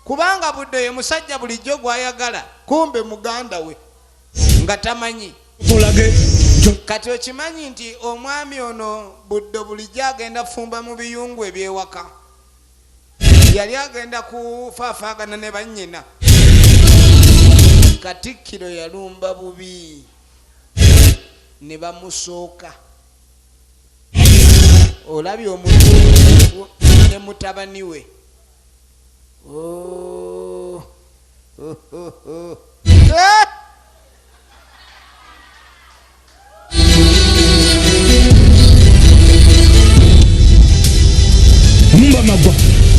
kubanga Buddo ye musajja bulijjo gw'ayagala kumbe muganda we nga tamanyi. Kati okimanyi nti omwami ono Buddo bulijjo agenda fumba mu biyungu ebyewaka. Yali agenda kufaafaagana ne bannyina. Katikiro yalumba bubi ne bamusooka. Olabye omuntu ne mutabani we. magwa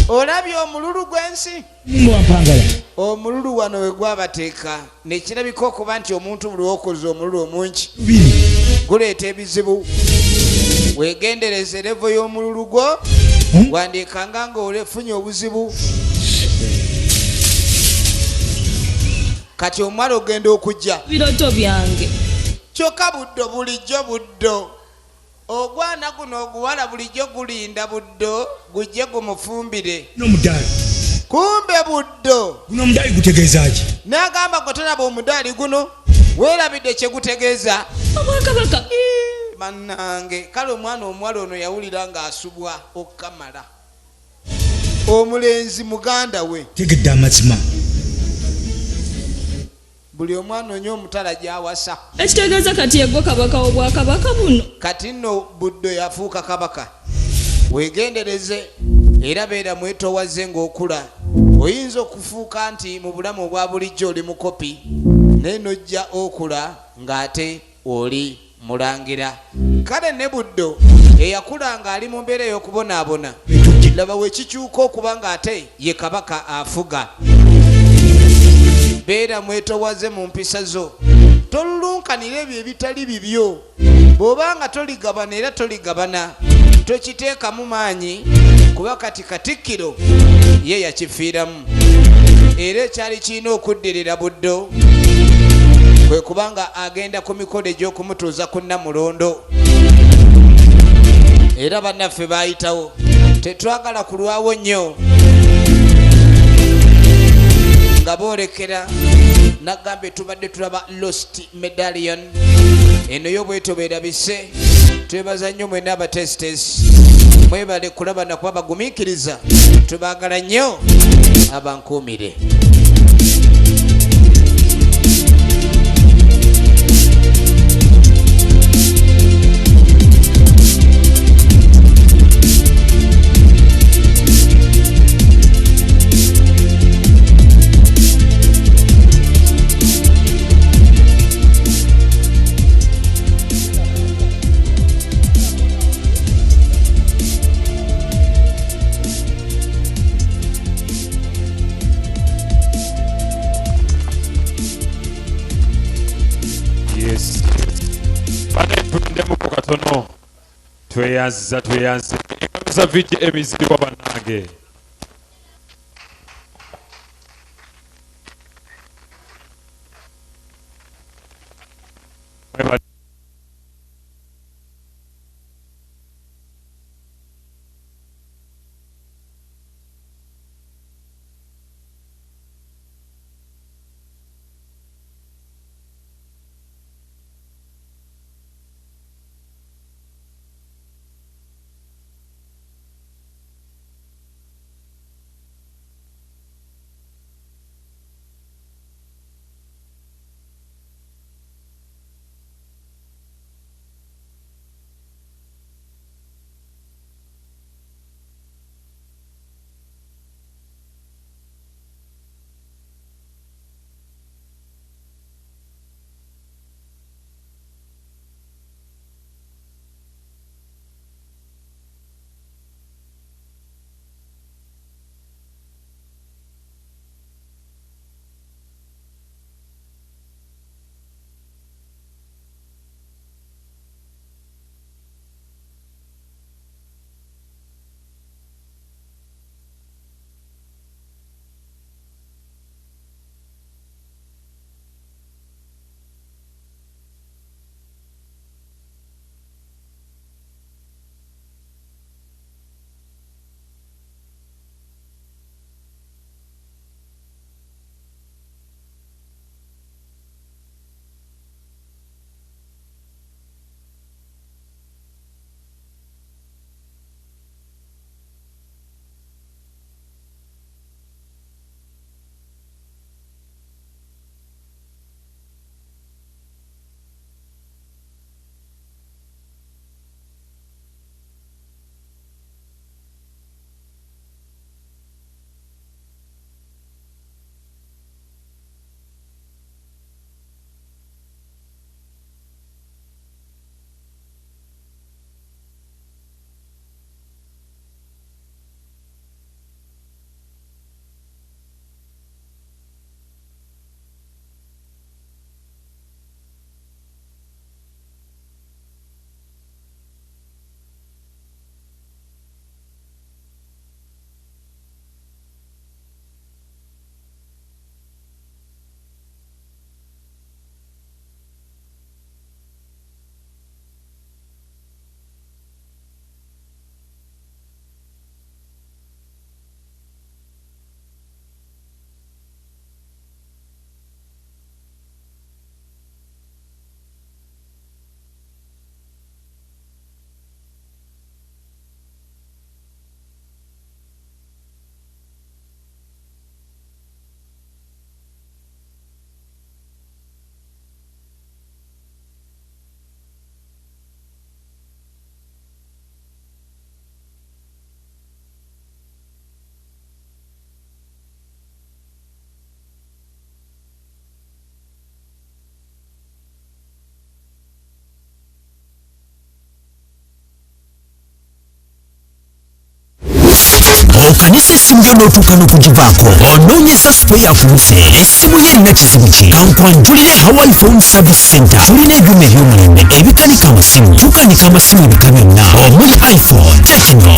olabye omululu gwensi mwampangala omululu wano we gwabateeka nekirabika okuba nti omuntu buli okoze omululu omungi guleeta ebizibu wegendereze levo y'omululu gwo wandiikanga nga olefunye obuzibu kati omwala ogenda okujja biroto byange kyokka Buddo bulijjo Buddo ogwana guno oguwala bulijjo gulinda Buddo gujje gumufumbire n'omudaali kumbe Buddo guno omudaali gutegeeza ki n'agamba gotalaba omudaali guno weerabidde kye gutegeeza obwakabaka bannange kale omwana omuwala ono yawulira ng'asubwa okukamala omulenzi muganda we tegedde amazima buli omwana onye omutala gy'awasa ekitegeeza kati yegwe kabaka obwakabaka buno kati nno Buddo yafuuka kabaka wegendereze era beera mwetowaze ng'okula oyinza okufuuka nti mu bulamu obwa bulijjo oli mukopi naye nojja okula ng'ate oli mulangira kale ne Buddo eyakula ng'ali mu mbeera ey'okubonaabona laba wekikyuka okuba ng'ate ye kabaka afuga beera mwetowaze mu mpisa zo tolulunkanira ebyo ebitali bibyo bw'obanga toligabana era toligabana tokiteekamu maanyi kuba kati Katikiro ye yakifiiramu era ekyali kirina okuddirira Buddo kwe kubanga agenda ku mikolo egy'okumutuuza ku Namulondo era bannaffe baayitawo tetwagala kulwawo nnyo nga boolekera nagambe tubadde tulaba lost medallion eno y'obweto beerabise twebaza nnyo mwena abatestes mwebale kulaba nakuba bagumiikiriza tubaagala nnyo abankuumire tweyanza enkalusa vidi emizirwa bannange okanisa essimu yo n'otuuka n'okugivaako onoonyeza spare ku nfe essimu ye erina kizibu ki kankwanjulire Hawaii Phone Service Center tulina ebyuma eby'omulembe ebikanika amasimu tukanika amasimu ebika byonna omuli iPhone, Tecno,